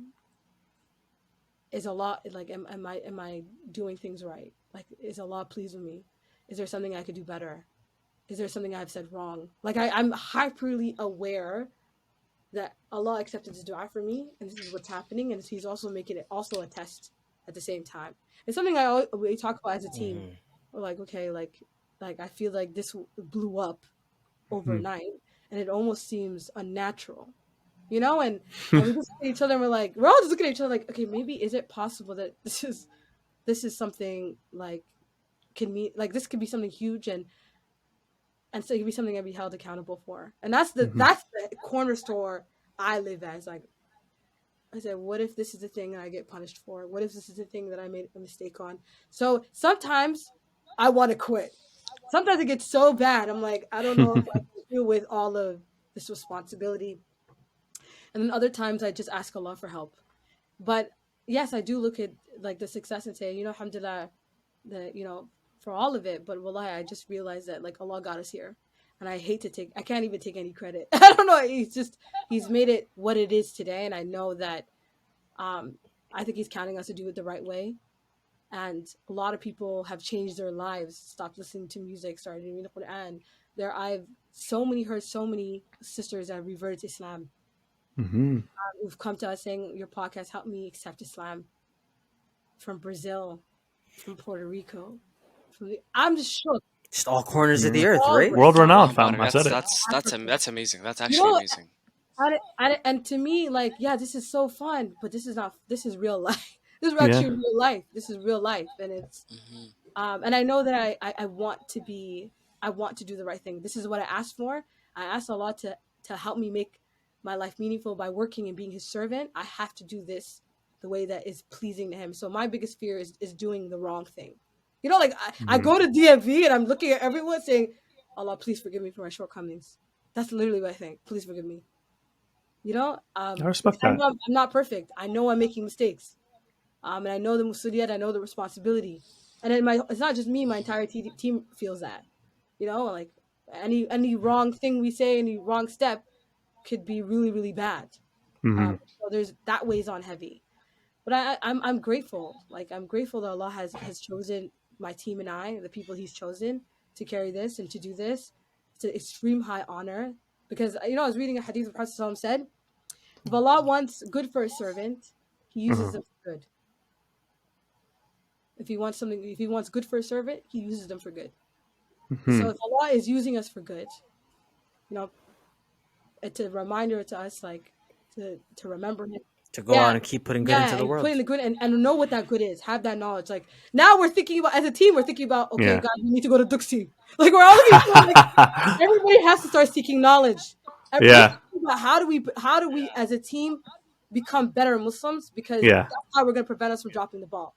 is Allah like am I doing things right? Like is Allah pleased with me? Is there something I could do better? Is there something I've said wrong? Like I'm hyperly aware that Allah accepted his dua for me, and this is what's happening, and He's also making it also a test at the same time. It's something we talk about as a team. Hmm. We're like, okay, like I feel like this blew up Mhm. overnight, and it almost seems unnatural, you know. And we just look at each other, and we're all just looking at each other, like, okay, maybe is it possible that this is something like can mean like this could be something huge, and so it could be something I'd be held accountable for, and Mhm. that's the corner store I live as. Like I said, what if this is the thing that I get punished for? What if this is the thing that I made a mistake on? So sometimes I want to quit. Sometimes it gets so bad. I'm like, I don't know if I can deal with all of this responsibility. And then other times I just ask Allah for help. But yes, I do look at like the success and say, alhamdulillah, that, for all of it. But wallahi, I just realized that like Allah got us here. And I can't even take any credit. I don't know. He's made it what it is today. And I know that um, I think he's counting us to do it the right way. And a lot of people have changed their lives, stopped listening to music, started reading the Quran. I've heard so many sisters that have reverted to Islam, Mhm. who've come to us saying, your podcast helped me accept Islam, from Brazil, from Puerto Rico. I'm just shook. Just all corners of the Yeah. earth, All right? right. World Talking renowned, about fam. it, I said it. Africa. that's amazing. That's You actually know, amazing. and to me, like, yeah, this is so fun, but this is real life. This is Yeah. actually real life. This is real life. And it's, Hmm. and I know that I want to I want to do the right thing. This is what I asked for. I asked Allah to help me make my life meaningful by working and being His servant. I have to do this the way that is pleasing to Him. So my biggest fear is doing the wrong thing. Like I Mhm. go to DMV and I'm looking at everyone saying, Allah, please forgive me for my shortcomings. That's literally what I think. Please forgive me. I Because respect I that. know I'm not perfect. I know I'm making mistakes. And I know the musuliyat, I know the responsibility. And then it's not just me, my entire team feels that. Like any wrong thing we say, any wrong step could be really, really bad. Mhm. So there's that weighs on heavy. But I'm grateful. Like I'm grateful that Allah has chosen my team and the people He's chosen to carry this and to do this. It's an extreme high honor because I was reading a hadith of Prophet ﷺ said, if Allah wants good for a servant, He uses Uh-huh. them for good. If He wants good for a servant, He uses them for good. So Mhm. if Allah is using us for good, you know, it's a reminder to us, like to remember Him. To go Yeah, out and keep putting good yeah, into the and put in world. the good and know what that good is. Have that knowledge. Like now we're thinking about as a team, we're thinking about, okay, Yeah. God, we need to go to Duxi. Like we're all looking at each other, like everybody has to start seeking knowledge. Everybody's Yeah. thinking about how do we as a team become better Muslims, because Yeah. that's how we're gonna prevent us from dropping the ball.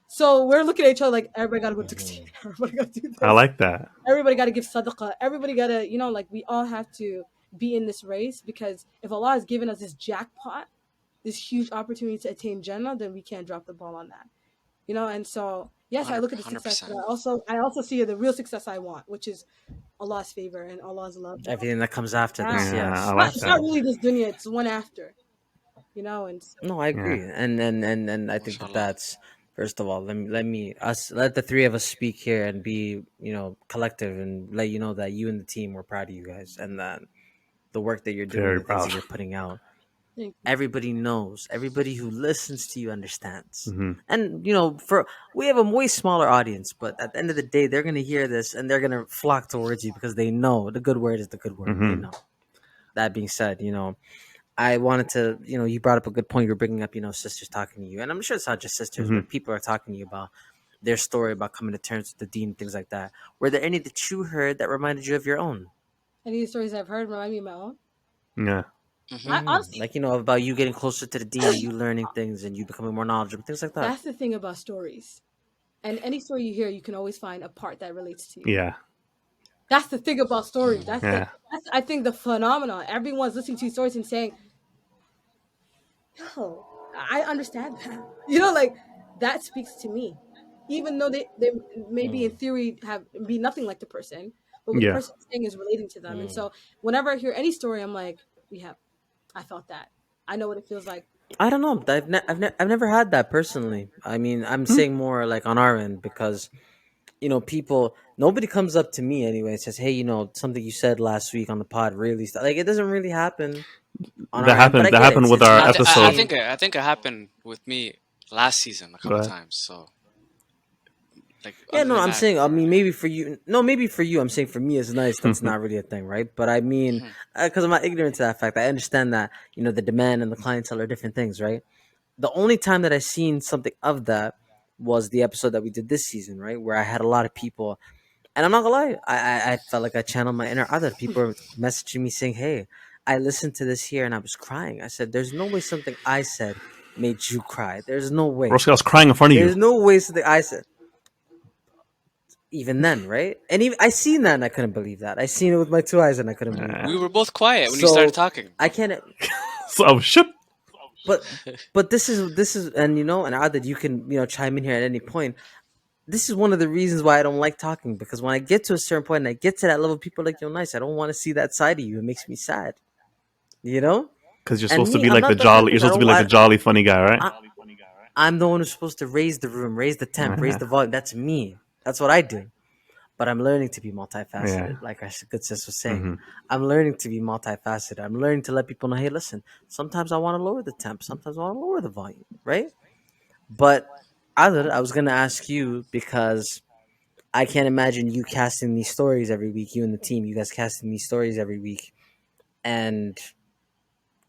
So we're looking at each other like everybody gotta go to Duxi. Hmm. Everybody gotta do I this. like that. Everybody gotta give sadaqah. Everybody gotta, like we all have to be in this race, because if Allah has given us this jackpot, this huge opportunity to attain Jannah, then we can't drop the ball on that. And so yes, I look at the success, but 100%. I also see the real success I want, which is Allah's favor and Allah's love. Everything that comes after Yeah, this, Yeah. I yes, like it's not that. absolutely. really this dunya; it's one after. And so, No, I Yeah. agree, and I think that Mashallah. that's first of all. Let the three of us speak here and be collective and let you know that you and the team we're proud of you guys and that the work that you're doing, Very the things proud. that you're putting out. thank you. Everybody knows. Everybody who listens to you understands. Mhm. And for we have a way smaller audience, but at the end of the day, they're gonna hear this and they're gonna flock towards you because they know the good word is the good word. They Mhm. know. That being said, I wanted to, you brought up a good point. You're bringing up, sisters talking to you, and I'm sure it's not just sisters, Mhm. but people are talking to you about their story about coming to terms with the deen, things like that. Were there any that you heard that reminded you of your own? Any of the stories I've heard remind me of my own. Yeah. Hmm. I honestly, Like about you getting closer to the deen and you learning things and you becoming more knowledgeable, things like that. that's the thing about stories. And any story you hear, you can always find a part that relates to you. Yeah. That's the thing about stories. Yeah. That's I think the phenomenon. Everyone's listening to these stories and saying, "Yo, I understand that. You know, like that speaks to me. Even though they maybe in theory have be nothing like the person, but what the Yeah. person is saying is relating to them. And so whenever I hear any story, I'm like, yeah, I felt that. I know what it feels like. I don't know. I've never had that personally. I mean, I'm Hmm? saying more like on our end because people, nobody comes up to me anyway and says, "Hey, something you said last week on the pod really like it doesn't really happen on That our end." But happened. I That get it. happened with It's our not the episode. same. I think it happened with me last season a Go couple ahead. times. So like Yeah, other no, than I'm that, saying. I mean, maybe for you. No, maybe for you. I'm saying for me, it's nice. That's not really a thing, right? But I mean, mhm. because I'm not ignorant to that fact. I understand that the demand and the clientele are different things, right? The only time that I seen something of that was the episode that we did this season, right? Where I had a lot of people, and I'm not gonna lie, I felt like I channeled my inner other. People were messaging me saying, "Hey, I listened to this here and I was crying." I said, "There's no way something I said made you cry. There's no way. Roski, I was crying in front of you. There's no way something I said." Even then, right? And even I seen that and I couldn't believe that. I seen it with my two eyes and I couldn't believe We that. were both quiet when you started So talking. I can't. So I was shook. But this is and and either you can chime in here at any point. This is one of the reasons why I don't like talking, because when I get to a certain point and I get to that level, people are like, "Yo, nice. I don't want to see that side of you. It makes me sad." You know. Because you're And supposed to me, be I'm like the not that type of jolly. You're person. I supposed to be don't. like the jolly, funny guy, right? I'm the one who's supposed to raise the room, raise the temp, raise Yeah. the volume. That's me. That's what I do. But I'm learning to be Yeah. multifaceted. Like our good sis was saying, Hmm. I'm learning to be multifaceted. I'm learning to let people know, hey, listen, sometimes I want to lower the temp, sometimes I want to lower the volume, right? But I was gonna ask you because I can't imagine you casting these stories every week. You and the team, you guys casting these stories every week, and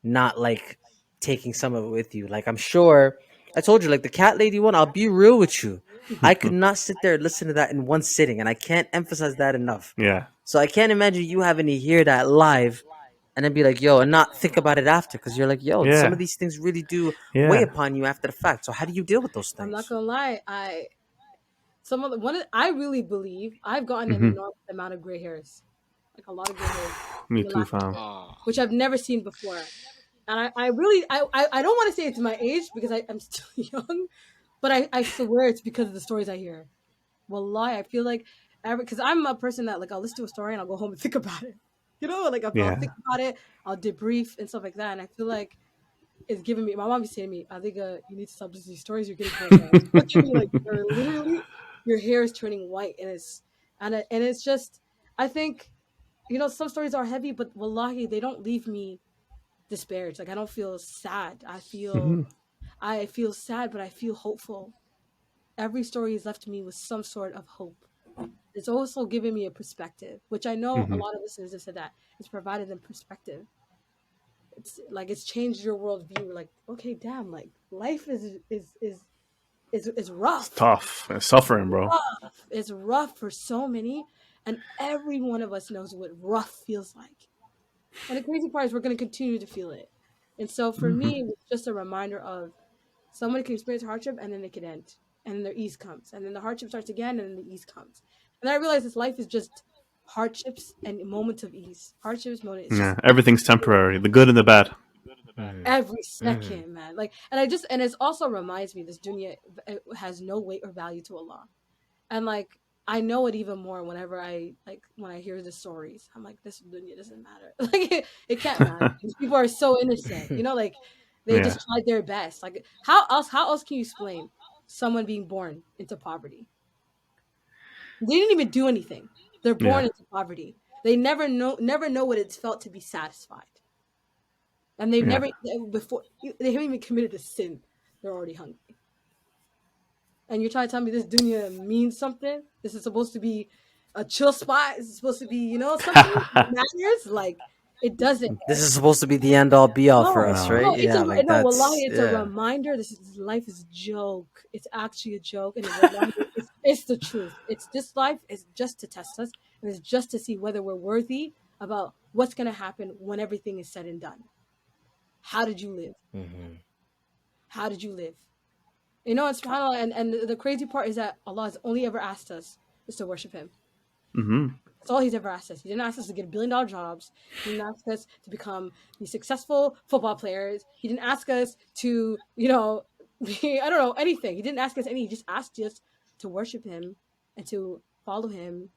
not like taking some of it with you. Like I'm sure I told you, like the cat lady one. I'll be real with you. I could not sit there and listen to that in one sitting, and I can't emphasize that enough. Yeah. So I can't imagine you having to hear that live and then be like, yo, and not think about it after, because you're like, yo, some of Yeah. these things really do weigh Yeah. upon you after the fact. So how do you deal with those I'm not things? gonna lie. I really believe I've gotten an Hmm. enormous amount of gray hairs, like a lot of gray hairs Me in the too, last fam. year, Oh, which I've never seen before. And I really I don't want to say it's my age because I'm still young, but I swear it's because of the stories I hear. Wallahi, I feel like because I'm a person that like I'll listen to a story and I'll go home and think about it. You know, like I'll Yeah. think about it, I'll debrief and stuff like that. And I feel like it's giving me. My mom used to say to me, "I think you need to stop listening to these stories. You're getting gray hair." Look at me, like you're literally your hair is turning white, and it's just. I think some stories are heavy, but wallahi, they don't leave me disparaged. Like I don't feel sad. Hmm. I feel sad, but I feel hopeful. Every story has left me with some sort of hope. It's also given me a perspective, which I know a Hmm. lot of listeners have said that it's provided them perspective. It's like it's changed your worldview. Like, okay, damn, like life is It's rough. tough. It's suffering, bro. Rough. It's rough for so many, and every one of us knows what rough feels like. And the crazy part is we're going to continue to feel it. And so for Hmm. me, it was just a reminder of somebody can experience hardship and then it can end. And then their ease comes. And then the hardship starts again and then the ease comes. And I realized this life is just hardships and moments of ease. Hardships, moments. It's Yeah. just Everything's temporary. The good and the bad. Mm-hmm. every second, man. Like, and it also reminds me this dunya has no weight or value to Allah. And like, I know it even more whenever when I hear the stories. I'm like, this dunya doesn't matter. Like, it can't matter. These people are so innocent. Like they Yeah. just tried their best. Like, how else can you explain someone being born into poverty? They didn't even do anything. They're born Yeah. into poverty. They never know what it's felt to be satisfied. And they've Yeah. never before they haven't even committed a sin. They're already hungry. And you're trying to tell me this dunya means something? This is supposed to be a chill spot? This is supposed to be, something that matters? Like it doesn't. This is supposed to be the end all be all for No, us, No. right? no, Yeah, like no. Wallahi, that's it's a yeah. reminder. This life is a joke. It's actually a joke, and a reminder. It's the truth. It's this life is just to test us, and it's just to see whether we're worthy about what's going to happen when everything is said and done. How did you live? Mm-hmm. How did you live? It's subhanAllah, and the crazy part is that Allah has only ever asked us is to worship Him. Hmm. That's all he's ever asked us. He didn't ask us to get $1 billion jobs. He didn't ask us to become these successful football players. He didn't ask us to, be, I don't know, anything. He didn't ask us any. He just asked us to worship him and to follow him.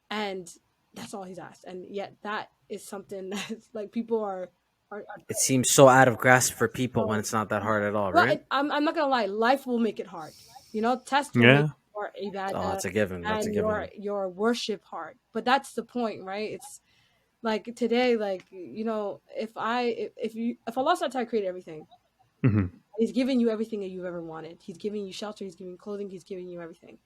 And that's all he's asked. And yet that is something that's like people are It seems so out of grasp for people when it's not that hard at all, well, right? I'm not gonna lie. Life will make it hard. Test will make Yeah. your Oh, ibadah that's a given. That's a and given. your worship hard. But that's the point, right? It's like today, like if Allah Subhanahu wa Ta'ala created everything, Hmm. He's giving you everything that you've ever wanted. He's giving you shelter. He's giving you clothing. He's giving you everything,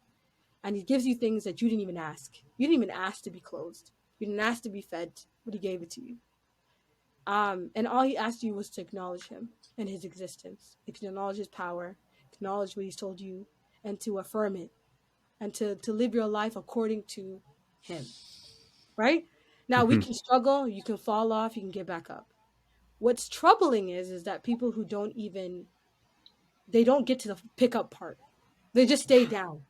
and He gives you things that you didn't even ask. You didn't even ask to be clothed. You didn't ask to be fed, but He gave it to you. And all He asked you was to acknowledge Him and His existence, acknowledge His power, acknowledge what He's told you, and to affirm it, and to live your life according to Him. Right? Now we can struggle, you can fall off, you can get back up. What's troubling is that people who they don't get to the pick up part. They just stay down.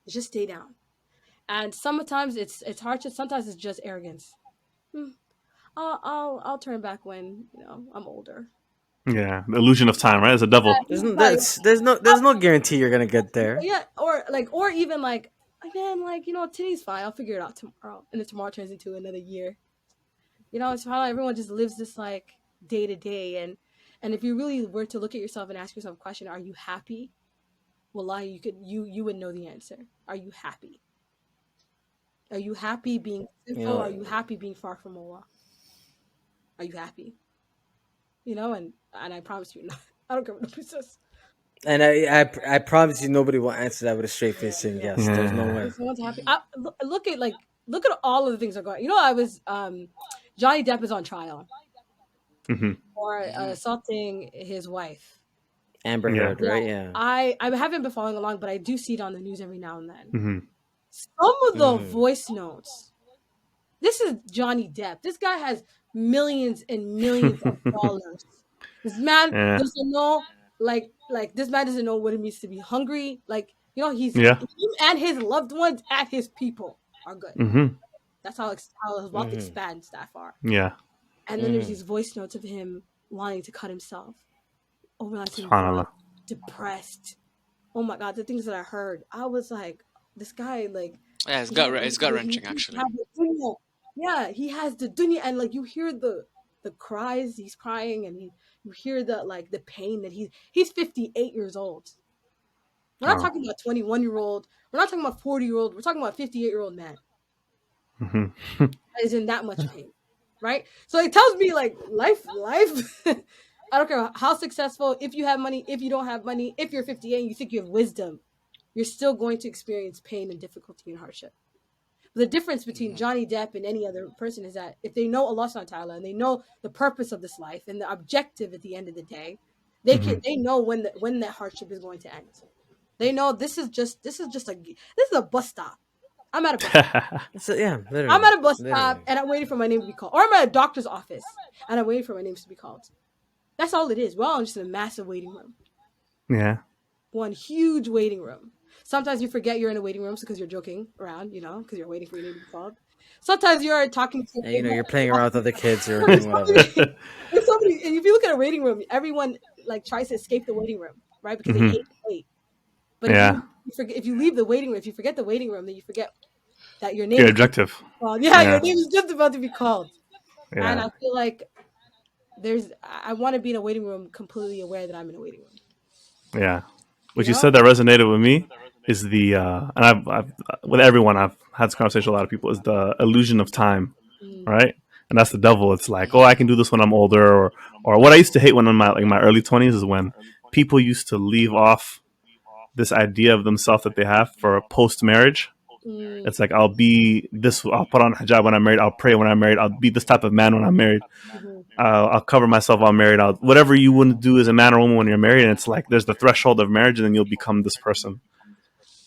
They just stay down. And sometimes it's hardship, sometimes it's just arrogance. I'll turn back when, I'm older. Yeah, the illusion of time, right? It's a devil. There's no guarantee you're gonna get there. Yeah, or even like again, like today's fine. I'll figure it out tomorrow, and then tomorrow turns into another year. It's how everyone just lives this like day to day, and if you really were to look at yourself and ask yourself a question, are you happy? Wallahi, you would know the answer. Are you happy? Are you happy being sinful? Are you happy being far from Allah? Are you happy? And I promise you, I don't care what nobody says. And I promise you, nobody will answer that with a straight face saying yes. There's no way. If someone's happy, look at all of the things that are going. I was Johnny Depp is on trial for assaulting his wife. Amber Heard, right? Yeah. I haven't been following along, but I do see it on the news every now and then. Some of the voice notes. This is Johnny Depp. This guy has millions and millions of dollars. This man doesn't know, like this man doesn't know what it means to be hungry. Like he's him and his loved ones and his people are good. That's how his wealth expands that far. Yeah. And then there's these voice notes of him wanting to cut himself, overacting, depressed. Oh my God, the things that I heard, I was like, this guy, like, yeah, it's gut wrenching actually. Yeah, he has the dunya, and like you hear the cries he's crying, and you hear the pain that he's 58 years old. We're not talking about 21-year-old. We're not talking about 40-year-old. We're talking about 58-year-old man. That is in that much pain, right? So it tells me like life. I don't care how successful. If you have money, if you don't have money, if you're 58 and you think you have wisdom, you're still going to experience pain and difficulty and hardship. The difference between Johnny Depp and any other person is that if they know Allah Subhanahu wa Ta'ala and they know the purpose of this life and the objective at the end of the day, they know when that hardship is going to end. They know this is a bus stop. I'm at a bus stop. Literally. I'm at a bus stop and I'm waiting for my name to be called. Or I'm at a doctor's office and I'm waiting for my name to be called. That's all it is. We're all just in a massive waiting room. Yeah. One huge waiting room. Sometimes you forget you're in a waiting room because you're joking around, because you're waiting for your name to be called. Sometimes you're talking to... And, you're playing around with other kids or doing whatever. And if you look at a waiting room, everyone tries to escape the waiting room, right? Because they hate to wait. But if you leave the waiting room, if you forget the waiting room, then you forget that your name... Your objective. Your name is just about to be called. Yeah. And I feel like I want to be in a waiting room completely aware that I'm in a waiting room. Yeah. What you said that resonated with me is and I've with everyone I've had this conversation with a lot of people is the illusion of time, right? And that's the devil. It's like, I can do this when I'm older, or what I used to hate when I'm in my early 20s is when people used to leave off this idea of themselves that they have for post marriage. It's like I'll put on hijab when I'm married. I'll pray when I'm married. I'll be this type of man when I'm married. I'll cover myself while I'm married. Whatever you wouldn't do as a man or woman when you're married. And it's like there's the threshold of marriage, and then you'll become this person.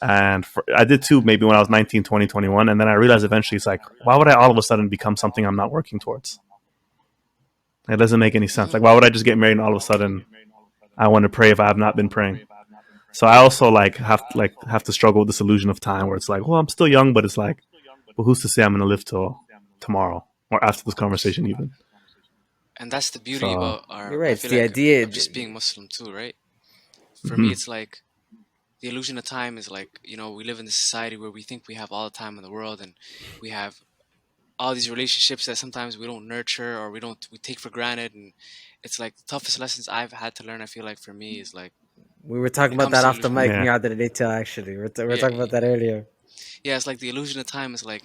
And I did too, maybe when I was 19, 20, 21. And then I realized eventually it's like, why would I all of a sudden become something I'm not working towards? It doesn't make any sense. Like, why would I just get married and all of a sudden I want to pray if I have not been praying? So I also have to struggle with this illusion of time where it's like, well, I'm still young, but it's like but who's to say I'm going to live till tomorrow or after this conversation even? And that's the beauty So, about our, You're right. I It's feel the like, idea. of just being Muslim too, right? For me, mhm. it's like the illusion of time is like, we live in this society where we think we have all the time in the world, and we have all these relationships that sometimes we don't nurture, or we take for granted. And it's like the toughest lessons I've had to learn, I feel like, for me, is like We were talking when it about comes that to off the illusion. mic Yeah. near the detail. Actually, we were Yeah, talking about that earlier. yeah, it's like the illusion of time is like,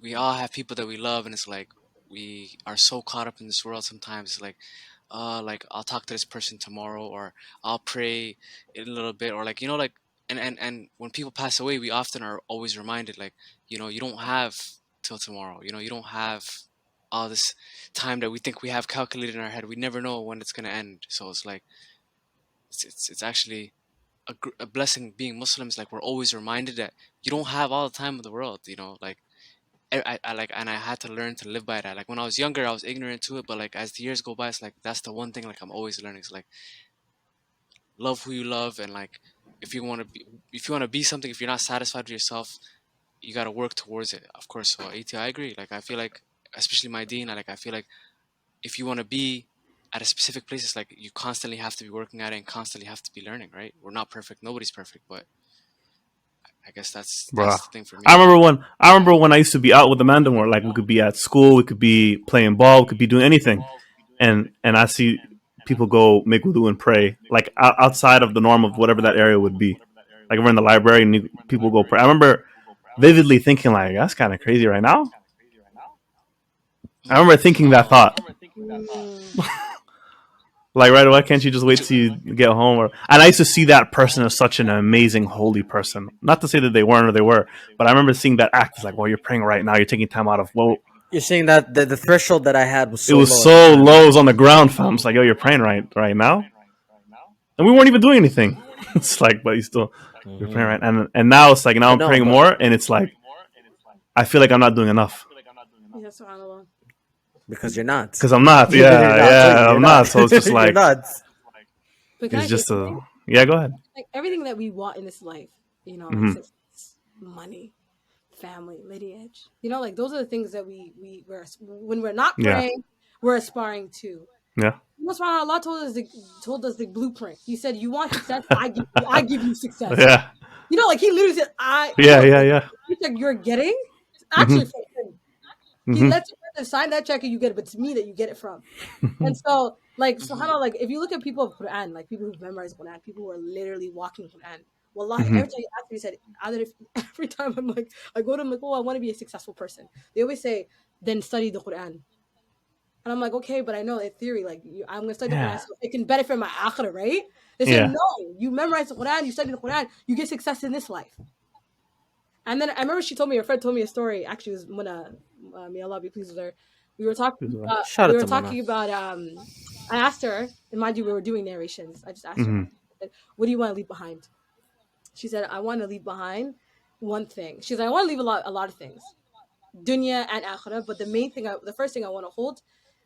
we all have people that we love, and it's like we are so caught up in this world sometimes. It's like I'll talk to this person tomorrow, or I'll pray in a little bit, or like, and when people pass away, we often are always reminded, like, you don't have till tomorrow. You don't have all this time that we think we have calculated in our head. We never know when it's going to end. So it's like it's actually a blessing being Muslims. Like, we're always reminded that you don't have all the time of the world. Like, I like, and I had to learn to live by that. Like, when I was younger, I was ignorant to it, but like as the years go by, it's like that's the one thing, like, I'm always learning. It's like, love who you love, and like, if you want to be something, if you're not satisfied with yourself, you got to work towards it, of course. So AT, I agree. Like, I feel like, especially my deen, I feel like if you want to be at a specific place, it's like you constantly have to be working at it and constantly have to be learning. Right? We're not perfect. Nobody's perfect, but I guess Bruh. that's the thing for I me. remember when I used to be out with the man where like we could be at school, we could be playing ball, we could be doing anything, and I see people go make wudu and pray like outside of the norm of whatever that area would be. Like we're in the library and people go pray. I remember vividly thinking like that's kind of crazy right now. I remember thinking that thought. Mm. Like, right, why can't you just wait till you get home? And I used to see that person as such an amazing, holy person. Not to say that they weren't or they were, but I remember seeing that act as like, well, you're praying right now. You're taking time out of, well, You're saying that the threshold that I had was it so was low at the so time. low, it was on the ground, fam. It's like, yo, you're praying right now. And we weren't even doing anything. It's like, but you're praying right. And now it's like, now But I'm no, praying but more. And it's like, I feel like I'm not doing enough. Yeah, subhanAllah. because you're not. Because I'm not. You're Yeah, not. Please, yeah, you're I'm not. not. So it's just You're like, not. But can I it's say just something? yeah, go ahead. Like everything that we want in this life, like Hmm. success, money, family, lineage, like those are the things that we're when we're not Yeah, praying, we're aspiring to. yeah, Allah told us the blueprint. He said, "You want success? I give you success." yeah, Like he literally said, yeah, yeah, yeah. the check you're getting, it's actually Hmm. from him. He Hmm. lets you sign that check and you get it, but it's me that you get it from. And so, like, Hmm. subhanAllah, like, if you look at people of Quran, like people who've memorized Quran, people who are literally walking Quran, wallahi, Hmm. every time you ask me, he said, either if every time I'm like, I go to them, like, oh, I want to be a successful person. They always say, then study the Quran. And I'm like, okay, but I know in theory, like, I'm going to study the Quran Yeah, so it can benefit my akhirah, right? They say, yeah. no, you memorize the Quran, you study the Quran, you get success in this life. And then I remember her friend told me a story. Actually, it was Muna, may Allah be pleased with her. We were talking. Shout We out were to Mona. talking about. I asked her, and mind you, we were doing narrations. I just asked her, Hmm. I said, "What do you want to leave behind?" She said, "I want to leave behind one thing." She's like, "I want to leave a lot of things, dunya and akhirah, but the first thing I want to hold,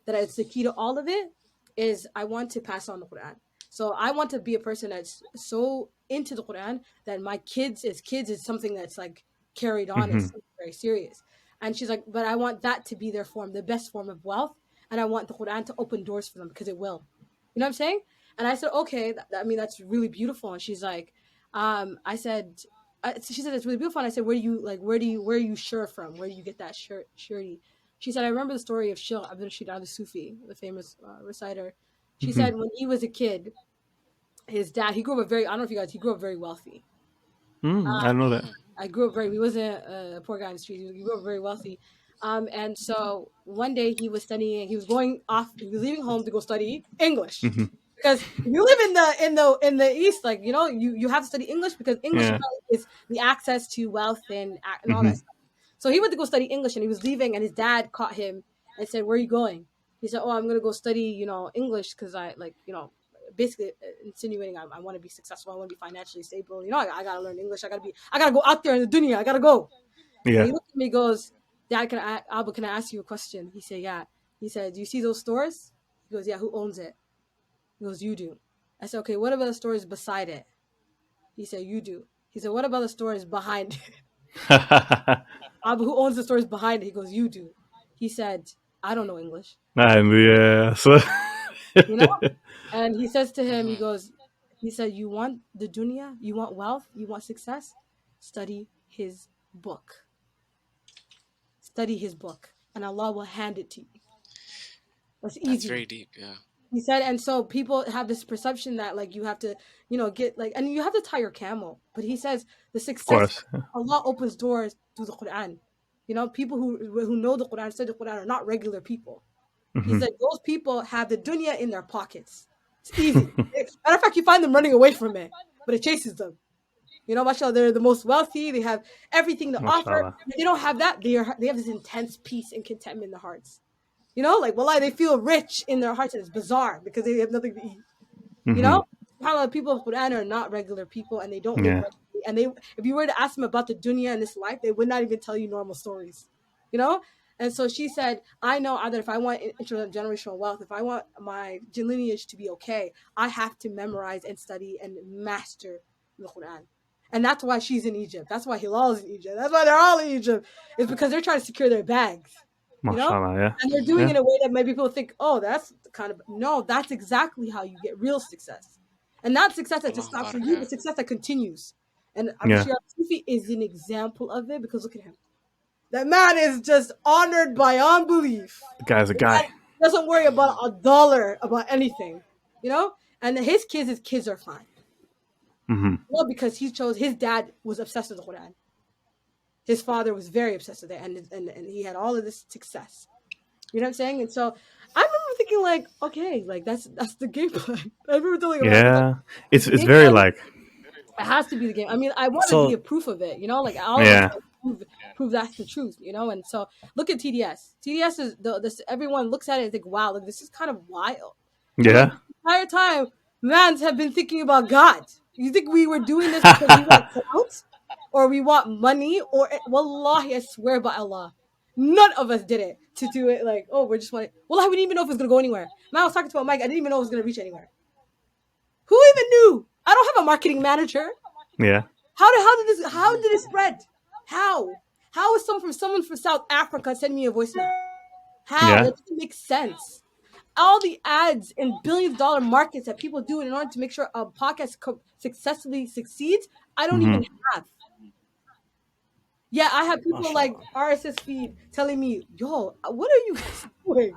that is the key to all of it, is I want to pass on the Quran. So I want to be a person that's so into the Quran that my kids is something that's like carried on. It's Hmm. something very serious." And she's like, "But I want that to be their form, the best form of wealth, and I want the Quran to open doors for them because it will." You know what I'm saying? And I said, "Okay, I mean that's really beautiful." And she's like, I said, she said it's really beautiful. And I said, where are you sure from? Where do you get that surety? She said, I remember the story of Sheikh Abdul Rashid al Sufi, the famous reciter. She Hmm. said when he was a kid, his dad, he grew up I don't know if you guys, he grew up very wealthy. I know that. Hmm. I grew up he wasn't a poor guy in the street. He grew up very wealthy. And so one day he was studying, he was leaving home to go study English. Hmm. Because if you live in the East, like, you have to study English because English Yeah. apparently is the access to wealth and all Hmm. that stuff. So he went to go study English and he was leaving and his dad caught him and said, "Where are you going?" He said, "Oh, I'm gonna go study, English because I like, basically insinuating I want to be successful, I want to be financially stable. I gotta learn English. I gotta go out there in the dunya. I gotta go." And Yeah. he looked at me, and goes, "Dad, Abba, can I ask you a question?" He said, "Yeah." He said, "Do you see those stores?" He goes, "Yeah." "Who owns it?" He goes, "You do." I said, "Okay, what about the stores beside it?" He said, "You do." He said, "What about the stores behind it?" Abu, who owns the stores behind it, he goes, you do. He said, I don't know English. And yeah, so You know? And he says to him, Mhm. he said, you want the dunya? You want wealth? You want success? Study his book. Study his book. And Allah will hand it to you. That's That's easy. very deep. Yeah. He said, and so people have this perception that like you have to, get like, and you have to tie your camel. But he says the of success, course. Allah opens doors through the Quran. People who know the Quran, study the Quran, are not regular people. He Hmm. said those people have the dunya in their pockets. It's easy. Matter of fact, you find them running away from it, but it chases them. Mashallah, they're the most wealthy. They have everything to offer. Mashallah. If they don't have that, they have this intense peace and contentment in their hearts. Like wallahi, they feel rich in their hearts, and it's bizarre because they have nothing to eat. You Hmm. know, SubhanAllah, people of Quran are not regular people, and they don't live Yeah. regularly. And if you were to ask them about the dunya and this life, they would not even tell you normal stories. You know. And so she said, I know that if I want intergenerational wealth, if I want my lineage to be okay, I have to memorize and study and master the Quran. And that's why she's in Egypt. That's why Hilal is in Egypt. That's why they're all in Egypt. It's because they're trying to secure their bags. You know? Mashallah. Yeah. And they're doing Yeah. it in a way that maybe people think, oh, that's kind of no, that's exactly how you get real success. And not success that just Allahu stops for Akbar. you, Yeah. but success that continues. And Abu Yeah. Shihab Sufi is an example of it because look at him. That man is just honored beyond belief. The guy's a The man guy. doesn't worry about a dollar, about anything, And his kids are fine. Hmm. Well, because his dad was obsessed with the Quran. His father was very obsessed with it, and he had all of this success. You know what I'm saying? And so I remember thinking, like, okay, like that's the game plan. I remember telling him, Yeah. It's the game very plan, like it has to be the game. I mean, I want to be a So proof of it, like all of us yeah. prove that's the truth, And so look at TDS. TDS is this. Everyone looks at it and think, wow, look, this is kind of wild. But look, Yeah. the entire time, mans have been thinking about God. You think we were doing this because we want clout, or we want money, or wallahi, I swear by Allah, none of us did it to do it. Like, oh, we're just wanting. Wallahi, we didn't even know if it was gonna go anywhere. Man, I was talking to Mike. I didn't even know it was gonna reach anywhere. Who even knew? I don't have a marketing manager. Yeah. How did it spread? How is someone from South Africa sending me a voicemail? How? Yeah. That doesn't make sense. All the ads in billion-dollar markets that people do in order to make sure a podcast successfully succeeds, I don't Hmm. even have. Yeah, I have people like mashallah. RSS feed telling me, "Yo, what are you guys doing?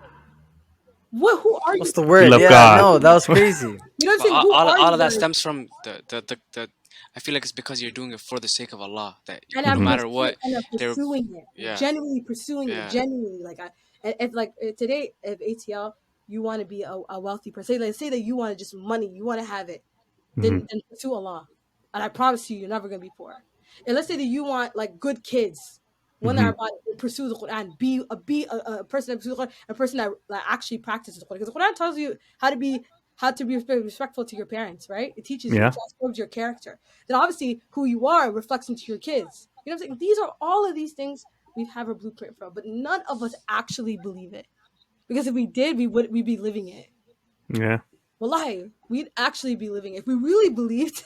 Who are What's you? the We word? love Yeah, God. no, that was crazy. You know what I'm But saying? Who are all you of that guys?" stems from the I feel like it's because you're doing it for the sake of Allah. That And no I'm Hmm. matter what, I'm they're pursuing it, yeah, genuinely pursuing it, yeah. genuinely. Like if like today, if ATL, you want to be a wealthy person, say that you want just money, you want to have it, Hmm. then pursue Allah, and I promise you, you're never gonna be poor. And let's say that you want like good kids, one that Hmm. are about to pursue the Quran, be a person that pursues the Quran, a person that actually practices the Quran, because the Quran tells you how to be respectful to your parents, right? It teaches you, it Yeah. transforms your character. Then obviously who you are reflects into your kids. You know what I'm saying? These are all of these things we have a blueprint from, but none of us actually believe it. Because if we did, we'd be living it. Yeah. Wallahi, we'd actually be living it. If we really believed,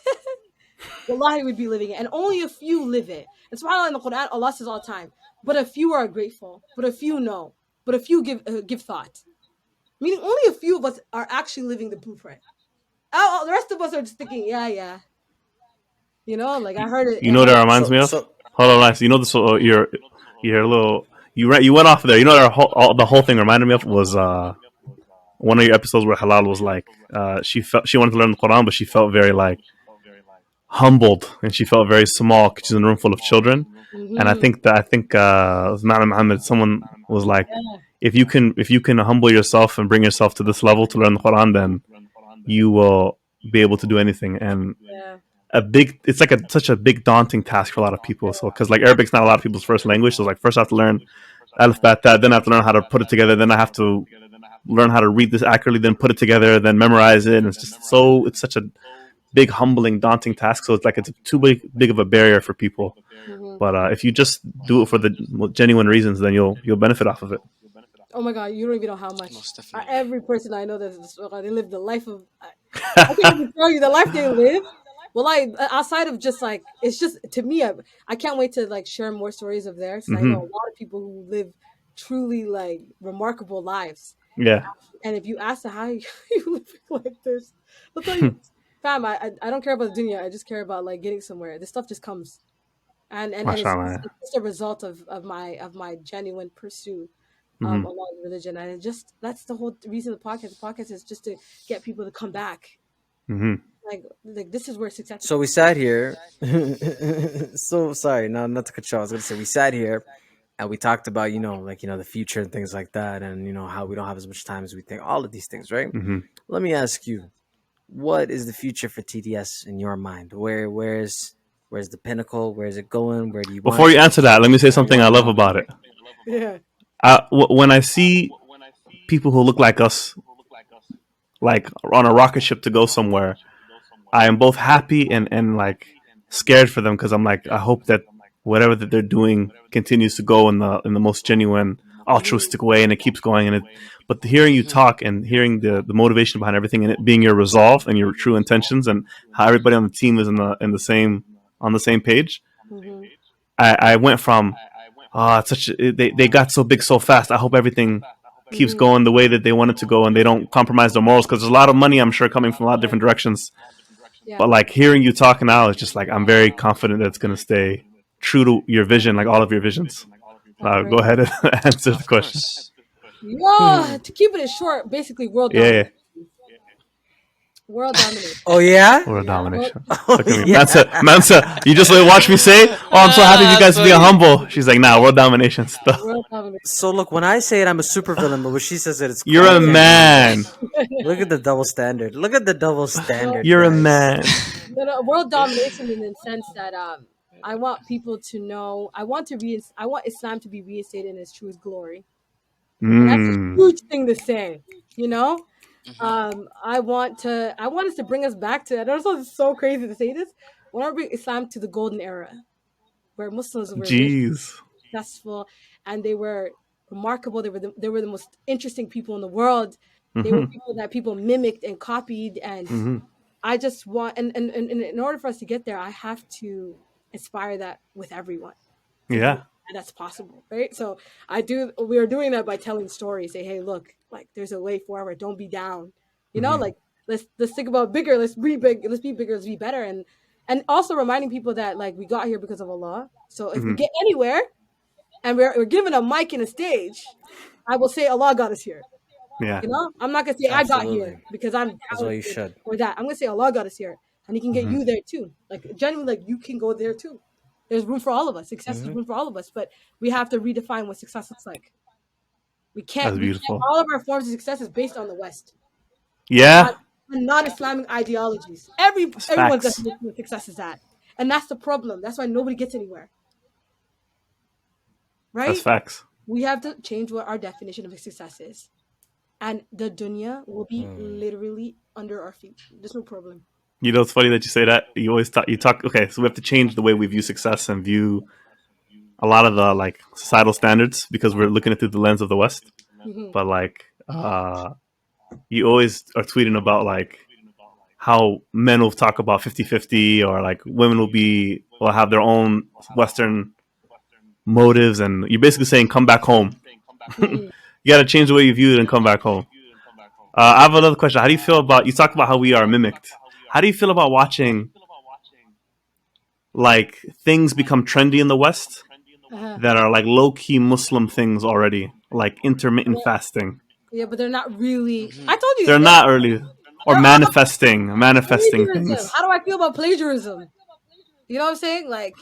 wallahi, we'd be living it. And only a few live it. And subhanAllah, in the Quran, Allah says all the time, but a few are grateful, but a few know, but a few give thought. Meaning only a few of us are actually living the blueprint. The rest of us are just thinking, yeah, yeah. Like I heard it. You I know what heard that it. reminds So me of? so Hold on, Lance. You know this. Your little. You went off there. You know that the whole thing reminded me of was one of your episodes where Halal was like she wanted to learn the Quran, but she felt very like humbled and she felt very small because she's in a room full of children. And Mm-hmm. I think it was Ma'am Muhammad. Someone was like, Yeah. if you can humble yourself and bring yourself to this level to learn the Quran, then you will be able to do anything. And Yeah. it's like such a big daunting task for a lot of people. So because like Arabic's not a lot of people's first language, so like first I have to learn alif bat that, then I have to learn how to put it together, then I have to learn how to read this accurately, then put it together, then memorize it. And it's such a big, humbling, daunting task. So it's like it's too big of a barrier for people. Mm-hmm. But if you just do it for the genuine reasons, then you'll benefit off of it. Oh my God, you don't even know how much. Most definitely. Every person I know that is they live the life of. I can't even tell you the life they live. Well, like outside of just like it's just to me, I can't wait to like share more stories of theirs. 'Cause I know a Hmm. lot of people who live truly like remarkable lives. Yeah. And if you ask them how you live like this, they'll tell you, "Fam, I don't care about the dunya. I just care about like getting somewhere. This stuff just comes." And Mashallah. it's just a result of my genuine pursuit of Hmm. Allah's religion, and it just that's the whole reason of the podcast. The podcast is just to get people to come back. Hmm. Like this is where success is. So we sat here. So sorry, no, not to cut you off. I was gonna say we sat here and we talked about like the future and things like that, and how we don't have as much time as we think. All of these things, right? Hmm. Let me ask you, what is the future for TDS in your mind? Where's the pinnacle? Where is it going? Where do you want Before it you to answer be? that, let me say Where do you something want I to love go? about it. Yeah. When I see people who look like us, like on a rocket ship to go somewhere, I am both happy and like scared for them because I'm like, I hope that whatever that they're doing continues to go in the most genuine altruistic way, and it keeps going. And it, but hearing you Hmm. talk and hearing the motivation behind everything, and it being your resolve and your true intentions, and how everybody on the team is in the same on the same page, Mm-hmm. I went from it's such they got so big so fast. I hope everything keeps Mm-hmm. going the way that they want it to go, and they don't compromise their morals because there's a lot of money I'm sure coming from a lot of different directions. Yeah. But like hearing you talk now is just like I'm very confident that it's gonna stay true to your vision, like all of your visions. I Go pray. ahead and answer the Of question. course. Yeah. To keep it short, basically world Yeah, yeah. domination. World domination. Oh yeah. World Yeah. domination. Oh Look at me, yeah. Mansa. You just watch me say, "Oh, I'm so happy for you That's guys being funny. humble." She's like, "Nah, world domination stuff." World domination. So look, when I say it, I'm a supervillain, but when she says it, it's You're cool. I a can't get on man. this. Look at the double standard. Look at the double No, standard, You're a guys. man. no, world domination in the sense that I want people to know I want Islam to be reinstated in its true glory. And that's a Mm. huge thing to say, you know? Hmm. I want us to bring us back to I know it sounds so crazy to say this. I want to bring Islam to the golden era where Muslims were rich, Jeez. successful, and they were remarkable. They were the most interesting people in the world. They were Hmm. people that people mimicked and copied, and Hmm. I just want and in order for us to get there, I have to inspire that with everyone to believe Yeah. that's possible, right? So we are doing that by telling stories. Say, hey, look, like there's a way forward. Don't be down. You know, Hmm. like let's think about bigger. Let's be big. Let's be bigger. Let's be better. And also reminding people that like we got here because of Allah. So if we Hmm. get anywhere and we're given a mic and a stage, I will say Allah got us here. Yeah. You know, I'm not gonna say I got here Absolutely. because I'm That's why you talented should. or that. I'm gonna say Allah got us here, and He can get Hmm. you there too. Like genuinely, like you can go there too. There's room for all of us. Success is Hmm. room for all of us, but we have to redefine what success looks like. That's We can't. beautiful. All of our forms of success is based on the West Yeah. on, on non-Islamic ideologies. That's Everyone's facts. definition of success is that, and that's the problem. That's why nobody gets anywhere, That's right? facts. We have to change what our definition of success is, and the dunya will be literally under our feet. There's no problem. You know, it's funny that you say that. You always talk. You talk. Okay, so we have to change the way we view success and view a lot of the like societal standards because we're looking at through the lens of the West. Hmm. But like, you always are tweeting about like how men will talk about 50-50 or like women will have their own Western motives, and you're basically saying come back home. Hmm. You got to change the way you view it and come back home. I have another question. How do you feel about you talk about how we are mimicked? How do you feel about watching like things become trendy in the West Uh-huh. that are like low key Muslim things already, like intermittent fasting? Yeah, but they're not really. Hmm. I told you They're not early or they're all manifesting plagiarism. things. How do I feel about plagiarism? You know what I'm saying? Like,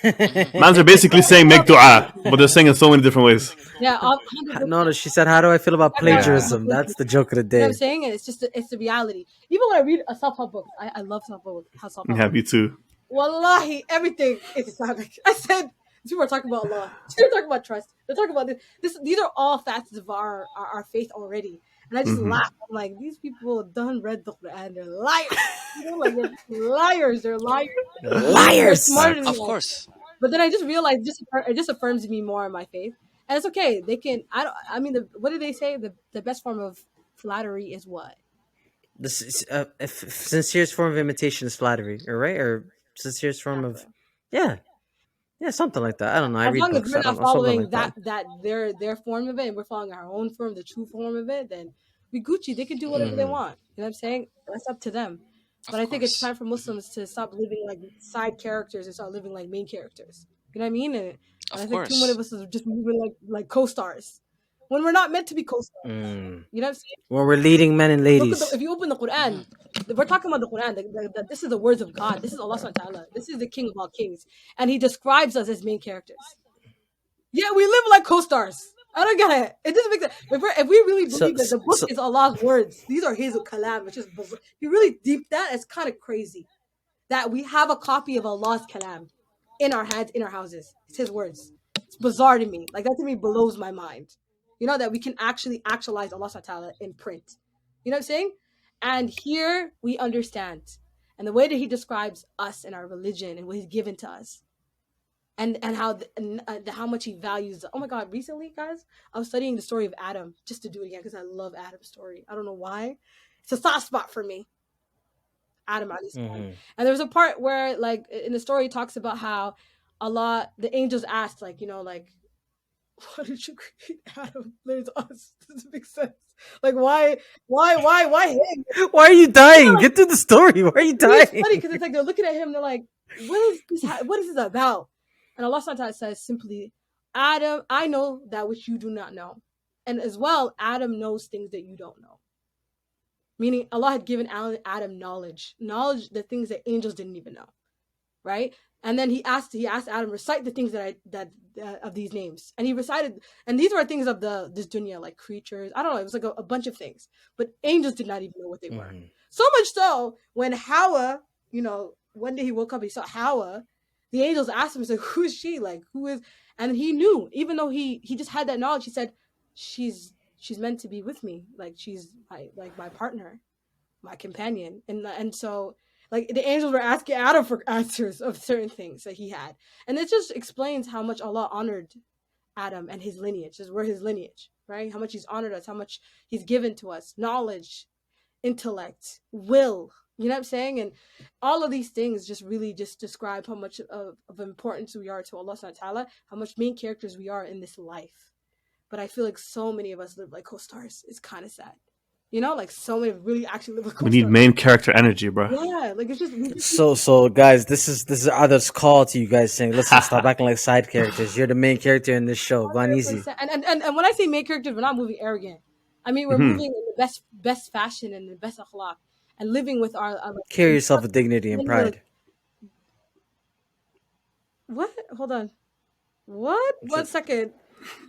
Hmm. Mans are basically I saying feel make about dua, but plagiarism. they're saying it so many different ways. Yeah, No, 100%. no, she said, "How do I feel about Everyone feels Yeah, about plagiarism?" That's plagiarism. the joke of the You know what I'm day. saying? And it's the reality. Even when I read a self-help book, I love self-help yeah, books. me too. Wallahi, everything is Islamic. I said, these people are talking about Allah. They're talking about trust. They're talking about this. These are all facets of our faith already. And I just Hmm. laugh. I'm like, these people done read the Quran. They're liars. You know, like they're liars. They're liars. They're Liars. smarter than Of Facts. us. course. But then I just realized it just affirms me more in my faith. And it's okay. They can. I don't. I mean, what do they say? The best form of flattery is what? This is if sincerest form of imitation is flattery, or right, or sincerest form of, Exactly. yeah, yeah, something like that. I don't know. I As read long as books. we're I don't not know, something following like that. their form of it, and we're following our own form, the true form of it, then we Gucci. They can do whatever they Hmm. want. You know what I'm saying? That's up to them. But Of I think it's course. time for Muslims to stop living like side characters and start living like main characters. You know what I mean? And Of I think too many course. of us are just moving like co-stars when we're not meant to be co-stars. Mm. You know what I'm saying? Well, we're leading men and Look at ladies. if you open the Hmm. Quran, we're talking about the Quran. This is the words of God. This is Allah Subhanahu wa Taala. This is the King of all kings, and He describes us as main characters. Yeah, we live like co-stars. I don't get it. It doesn't make sense. If we really So, believe that the book so is Allah's words, these are His kalam, which is if you really deep that, it's kind of crazy that we have a copy of Allah's kalam in our hands, in our houses. It's His words. It's bizarre to me. Like that to me blows my mind. You know that we can actually actualize Allah Subhanahu wa Taala in print. You know what I'm saying? And here we understand, and the way that He describes us and our religion and what He's given to us and how much he values. Oh my god! Recently, guys, I was studying the story of Adam just to do it again because I love Adam's story. I don't know why. It's a soft spot for me. Adam alayhi salam. mhm. And there was a part where, like, in the story, it talks about how Allah, the angels asked, like, like, why did you create Adam? There's us. Doesn't make sense. Like, why him? Why are you dying? Get to the story. Why are you It's dying? funny because it's like they're looking at him. They're like, What is this about?" And Allah Subhanahu wa Taala says simply, "Adam, I know that which you do not know, and as well, Adam knows things that you don't know." Meaning, Allah had given Adam knowledge, the things that angels didn't even know, right? And then he asked Adam, recite the things of these names, and he recited, and these were things of this dunya, like creatures. I don't know, it was like a bunch of things, but angels did not even know what they were. Mhm. So much so when Hawa, one day he woke up, he saw Hawa. The angels asked him, "Like, who is she? Like, who is?" And he knew, even though he just had that knowledge. He said, "She's meant to be with me. Like, she's my partner, my companion." And so, like, the angels were asking Adam for answers of certain things that he had, and it just explains how much Allah honored Adam and his lineage. We're his lineage, right? How much He's honored us, how much He's given to us, knowledge, intellect, will. You know what I'm saying? And all of these things just really just describe how much of importance we are to Allah Subhanahu wa Taala, how much main characters we are in this life. But I feel like so many of us live like co-stars. It's kind of sad. Like so many really actually live like We need co-stars. main character energy, bro. Yeah, like it's just So guys, this is Adam's call to you guys saying, listen, stop acting like side characters. You're the main character in this show. Go on easy. 100%. And when I say main characters, we're not moving arrogant. I mean, we're Mhm. moving in the best fashion and the best akhlaq, and living with our Carry yourself with dignity and pride. what? Hold on. What? So- 1 second.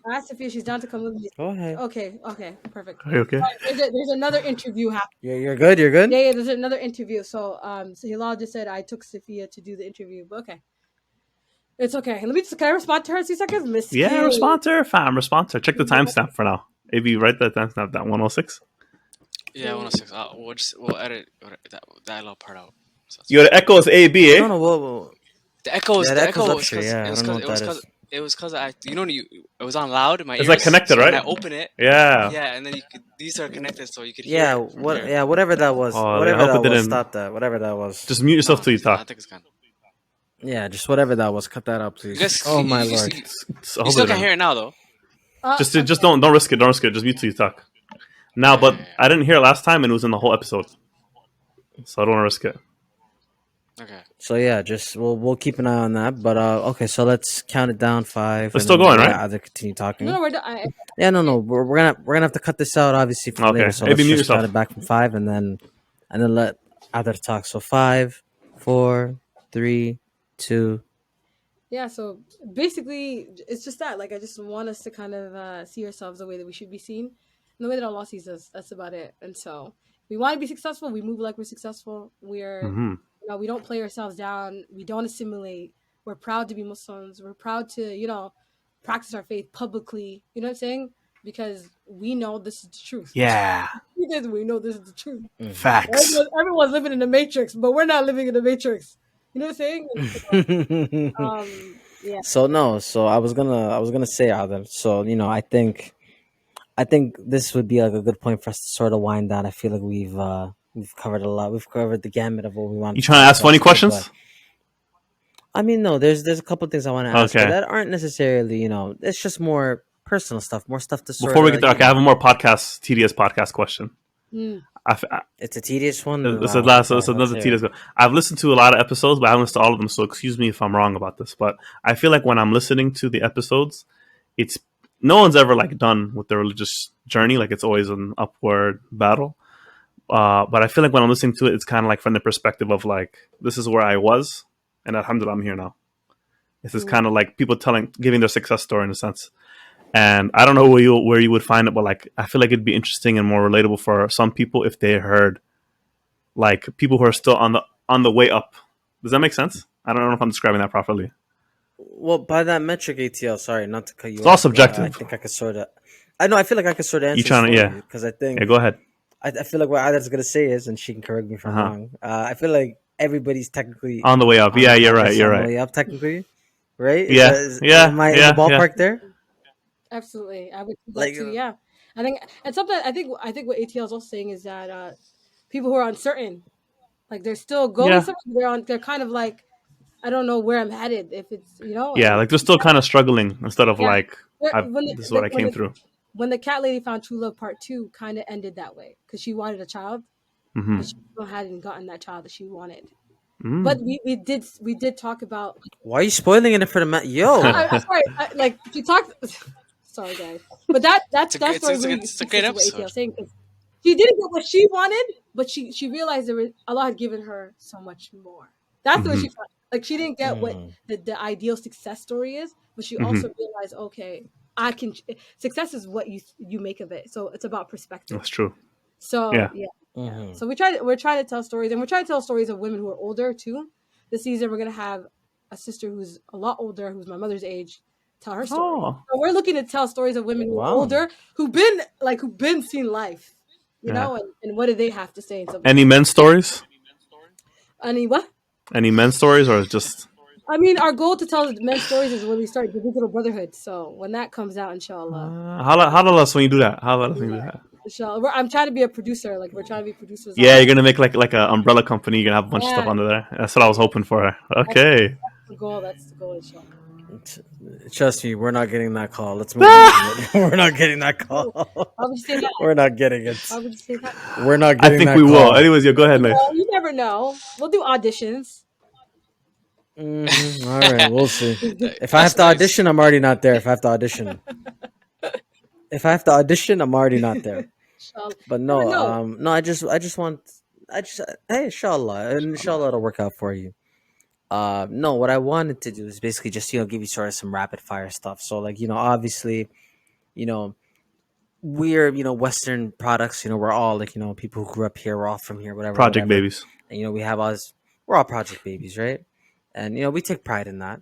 I asked Sophia, she's down to come with me. Go ahead. Okay, perfect. Are you okay? There's another interview happening. You're good. You're good. Yeah, there's another interview. So Hilal just said I took Sophia to do the interview, but okay. It's okay. Can I respond to her in 2 seconds? Miss Yeah, K. respond to her, fam. Respond to her. Check the timestamp for now. Maybe write that timestamp, that 106. Yeah, 106. We'll edit that little part out. So Yo, the echo is A, B, No, eh? no. Whoa. the echo Yeah, the that echo echoes up was here. because Yeah, I don't know what that is. it was because I it was on loud in my It's ears. like connected, so when right? I open it, Yeah. yeah, and then these are connected, so you could Yeah. hear it from What? here. Yeah. Whatever that was. Oh, I Whatever hope that it was. didn't. Stop that. Whatever that was. Just mute yourself till you I talk. think it's gone. Yeah. Just whatever that was. Cut that out, please. You guys, Oh my you lord. I you hope still it can't didn't. hear it now though. Just Okay. don't risk it. Don't risk it. Just mute till you talk. Now, Yeah, but yeah, yeah. I didn't hear it last time, and it was in the whole episode, so I don't want to risk it. Okay. So yeah, just we'll keep an eye on that. But okay, so let's count it down 5. It's and still then going, we'll right? let Either continue talking. No, No. We're gonna have to cut this out obviously for Okay. later. So Maybe let's mute just count yourself. it back from 5, and then let Either talk. So 5, 4, 3, 2. Yeah, so basically, it's just that. Like, I just want us to kind of see ourselves the way that we should be seen, and the way that Allah sees us. That's about it. And so, we want to be successful. We move like we're successful. Mm-hmm. We don't play ourselves down. We don't assimilate. We're proud to be Muslims. We're proud to, practice our faith publicly. You know what I'm saying? Because we know this is the truth. Yeah. We know this is the truth. Facts. Everyone's living in the matrix, but we're not living in the matrix. You know what I'm saying? Yeah. So no, so I was gonna say Either. So I think this would be like a good point for us to sort of wind down. I feel like We've covered a lot. We've covered the gamut of what we You wanted to trying to talk ask about funny today. But questions? I mean, no, there's a couple things I want to ask her Okay. that aren't necessarily, it's just more personal stuff, more stuff to sort Before we get of, there, okay, I have a more podcast TDS podcast question. Mm. it's a tedious one. It's Wow, okay, let's another hear it. TDS. I've listened to a lot of episodes, but I haven't listened to all of them. So excuse me if I'm wrong about this. But I feel like when I'm listening to the episodes, it's no one's ever like done with their religious journey. Like it's always an upward battle. But I feel like when I'm listening to it, it's kind of like from the perspective of like this is where I was, and alhamdulillah, I'm here now. This is kind of like people giving their success story in a sense. And I don't know where you would find it, but like I feel like it'd be interesting and more relatable for some people if they heard like people who are still on the way up. Does that make sense? I don't know if I'm describing that properly. Well, by that metric, ATL. Sorry, not to cut you It's all off. I subjective. think I could sort of. I know. I feel like I could sort of You answer this trying for to you because I think yeah, go ahead. I feel like what Adar's gonna say is, and she can correct me if I'm Uh-huh. wrong. I feel like everybody's technically On the way up. on Yeah, the you're right. podcast You're on the right. way up, technically, right? Yeah, yeah, Am I in the yeah, yeah. ballpark there? Absolutely, I would do that Like, too. Yeah, I think, and something I think what ATL is also saying is that people who are uncertain, like they're still going Yeah, somewhere, they're kind of like, I don't know where I'm headed. If it's yeah. and Like they're still kind of struggling instead of yeah, like when this is what I when came through. when the cat lady found true love part 2 kind of ended that way because she wanted a child, Hmm. but she still hadn't gotten that child that she wanted. Mm. But we did talk about. why are you spoiling it for the Yo, I'm sorry, like she talked. Sorry, guys, but that It's a that it's, story it's, a, really it's a speaks great into what ATL episode. is saying because she didn't get what she wanted, but she realized Allah had given her so much more. That's the way Hmm. she felt. Like she didn't get what Mm. the ideal success story is, but she Hmm. also realized, okay, I can. Success is what you make of it. So it's about perspective. That's true. So Yeah. yeah, yeah. Mhm. So we're trying to tell stories, and we're trying to tell stories of women who are older too. This season, we're gonna have a sister who's a lot older, who's my mother's age, tell her story. Oh. So we're looking to tell stories of women who are Wow. older, who've been seen life, Yeah. and what do they have to say and something Any like men's stories? that. I mean, what? Any men's stories or just I mean, our goal to tell men's stories is when we start the Digital Brotherhood. So when that comes out, inshallah, how us when you do that? How us when you do that? inshallah, I'm trying to be a producer. Like we're trying to be producers on Yeah, it. you're gonna make like an umbrella company. You're gonna have a bunch of Yeah, stuff under there. That's what I was hoping for. that's Okay. the goal. That's the goal, inshallah. Trust me, we're not getting that call. Let's move on from it. We're not getting that call. Why would you say that? We're not getting it. Why would you say that? We're not I getting think that we will. call. Anyways, yeah, go ahead, Life. Well, you never know. We'll do auditions. All right, we'll see. If I have That's to nice. audition, I'm already not there. If I have to audition, I'm already not there. Inshallah. But Never no, know. no, hey, inshallah, and inshallah, it'll work out for you. No, what I wanted to do is basically just give you sort of some rapid fire stuff. So like obviously, you know, we're Western products. We're all like people who grew up here. We're all from here, whatever, Project whatever. babies. And we have us. We're all project babies, right? And we take pride in that.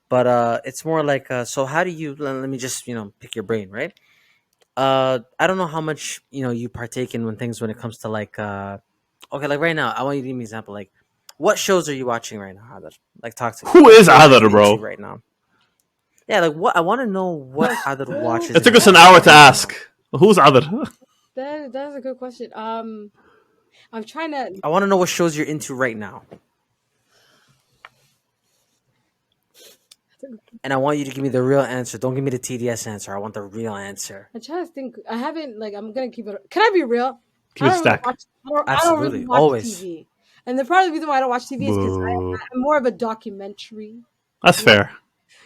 But it's more like so. How do you? Let me just pick your brain, right? I don't know how much you partake in when it comes to like okay, like right now I want you to give me an example, like what shows are you watching right now, Adar? Like talk to me, Who what is shows are Adar, you into bro? right now? Yeah, like what I want to know what Adar watches It and took us an watches hour to every day. ask. Who's Adar? That's a good question. I'm trying to. I want to know what shows you're into right now, and I want you to give me the real answer. Don't give me the TDS answer. I want the real answer. I'm trying to think. I haven't like. I'm gonna keep it. Can I be real? Keep it stack. I don't really Absolutely, watch always. TV, and the part of the reason why I don't watch TV is because Boo. I'm more of a documentary. That's fair.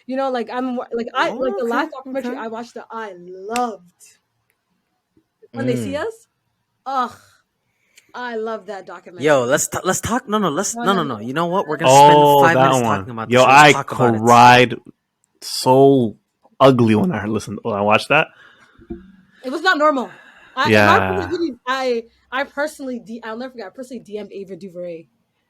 Like I'm like Oh, the last okay, documentary okay. I watched that I loved when they see Mm. us. Ugh, I love that documentary. Yo, let's talk. No, no. You know what? We're gonna spend Oh, 5 minutes that talking one. about Yo, this. Let's I talk about it. cried so ugly when I listened. Oh, I watched that. It was not normal. Yeah. I personally, I'll never forget. I personally DM'd Ava DuVernay,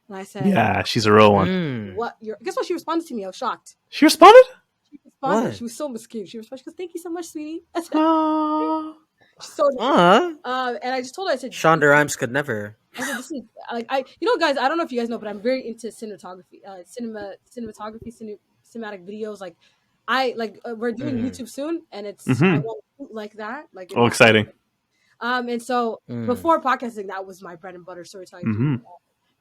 and I said, Yeah, she's a real one. Mm. Guess what? She responded to me. I was shocked. She responded? She responded. What? She was so mischievous. She responded. She goes, "Thank you so much, sweetie." I said, Oh. She's so nice. And I just told her, I said, Shonda Rhimes could never. I said, this is like guys. I don't know if you guys know, but I'm very into cinematography, cinematic videos. Like, we're doing Mhm. YouTube soon, and it's I Mhm. want to shoot like that. Like, Oh, exciting. And so Mm. before podcasting, that was my bread and butter, storytelling Mm-hmm. through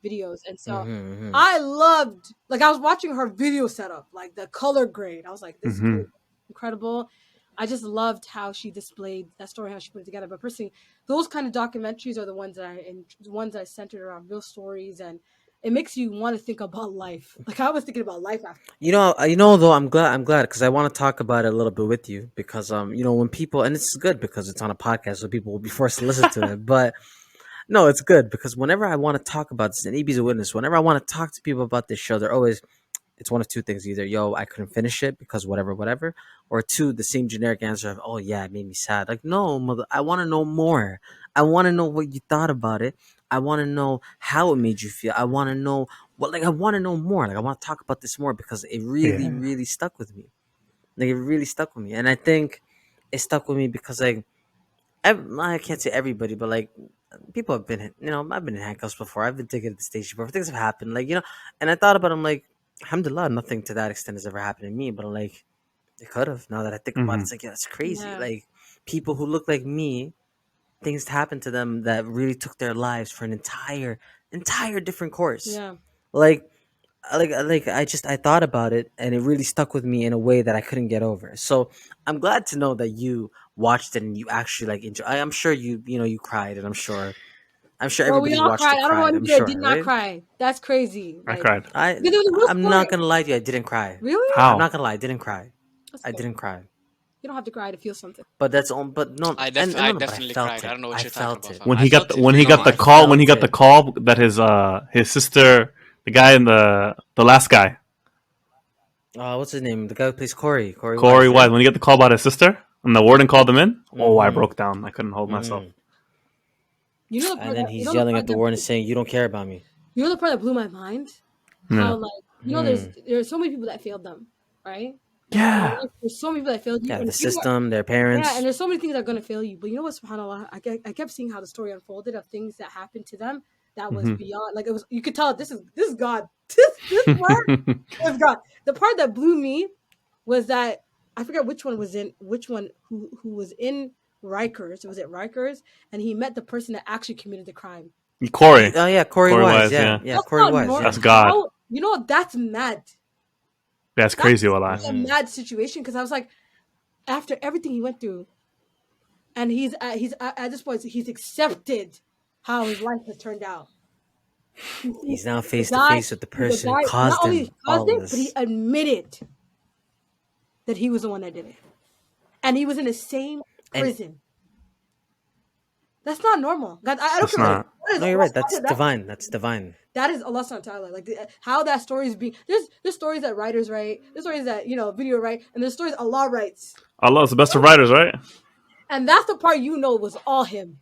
videos. And so Mm-hmm. I loved, like, I was watching her video setup, like the color grade. I was like, this is Mm-hmm. incredible. I just loved how she displayed that story, how she put it together. But personally, those kind of documentaries are the ones that I centered around real stories, and it makes you want to think about life. Like, I was thinking about life after. Though I'm glad because I want to talk about it a little bit with you because when people, and it's good because it's on a podcast, so people will be forced to listen to it. But no, it's good because whenever I want to talk about this, and EB's a witness, whenever I want to talk to people about this show, they're always, it's one of two things: either yo, I couldn't finish it because whatever, whatever, or two, the same generic answer of, oh yeah, it made me sad. Like, no, mother, I want to know more. I want to know what you thought about it. I want to know how it made you feel. I want to know I want to know more. Like, I want to talk about this more because it really, Yeah. really stuck with me. Like, it really stuck with me, and I think it stuck with me because like I can't say everybody, but like people have been, I've been in handcuffs before. I've been taken to the station before. Things have happened, and I thought about it, I'm like, alhamdulillah, nothing to that extent has ever happened to me, but I'm like, it could have. Now that I think about it, Mm-hmm. it's like, yeah, it's crazy. Yeah. Like, people who look like me, things happened to them that really took their lives for an entire different course. Yeah. Like, I thought about it and it really stuck with me in a way that I couldn't get over. So I'm glad to know that you watched it and you actually like enjoy. I'm sure you cried, and I'm sure Well, we everybody who all watched cried. it I don't know cried. I'm anybody that did sure, not right? cry. That's crazy. I Like, cried. because it was a real I'm story. not gonna lie to you. I didn't cry. Really? I'm How? not gonna lie. I didn't cry. That's I okay. didn't cry. You don't have to cry to feel something. But that's on. But no, and I no, no. But I definitely felt cried. I it. don't know what I you're talking felt about, it. fam. I felt it, When but he you know got the I me. call when he felt got the it. call that his sister, the guy in the last guy, What's his name? The guy who plays Corey. Corey Corey Wise, Wise, right? when he got the call about his sister and the warden called him in, oh, I Mm-hmm. broke down. I couldn't hold myself. Mm-hmm. You know the And part then that he's yelling at the warden saying, "You don't care about me." blew my mind. Yeah. How, like, Hmm. there's so many people that failed them, right? In Yeah. life, there's so many people that failed you, Yeah, and the people are, system, their yeah, and parents. there's so many things that are gonna fail you. But you know what? Subhanallah, I kept seeing how the story unfolded of things that happened to them that was Mm-hmm. beyond. Like, it was, you could tell this is God. This part was God. The part that blew me was that I forget which one who was in Rikers. Was it Rikers? And he met the person that actually committed the crime. Corey. Oh yeah, Corey Corey Wise. Wise, Yeah, yeah. yeah, That's Corey not Wise. normal. That's Yeah. God. How, that's mad. That's That's crazy, Wallah. a Mm-hmm. mad situation, because I was like, after everything he went through, and he's at this point, he's accepted how his life has turned out. He's now The face to guy, face with the the person who guy not caused only him caused all it, but he this. admitted that he was the one that did it, and he was in the same And prison. That's not normal. God, I don't It's care what it is. not. That is no, you're Allah right. That's Subhanahu wa Ta'ala. divine. That's divine. That is Allah Subhanahu wa Ta'ala. Like, how that story is being. There's stories that writers write. There's stories that video write, and there's stories Allah writes. Allah is the best of writers, right? And that's the part was all him.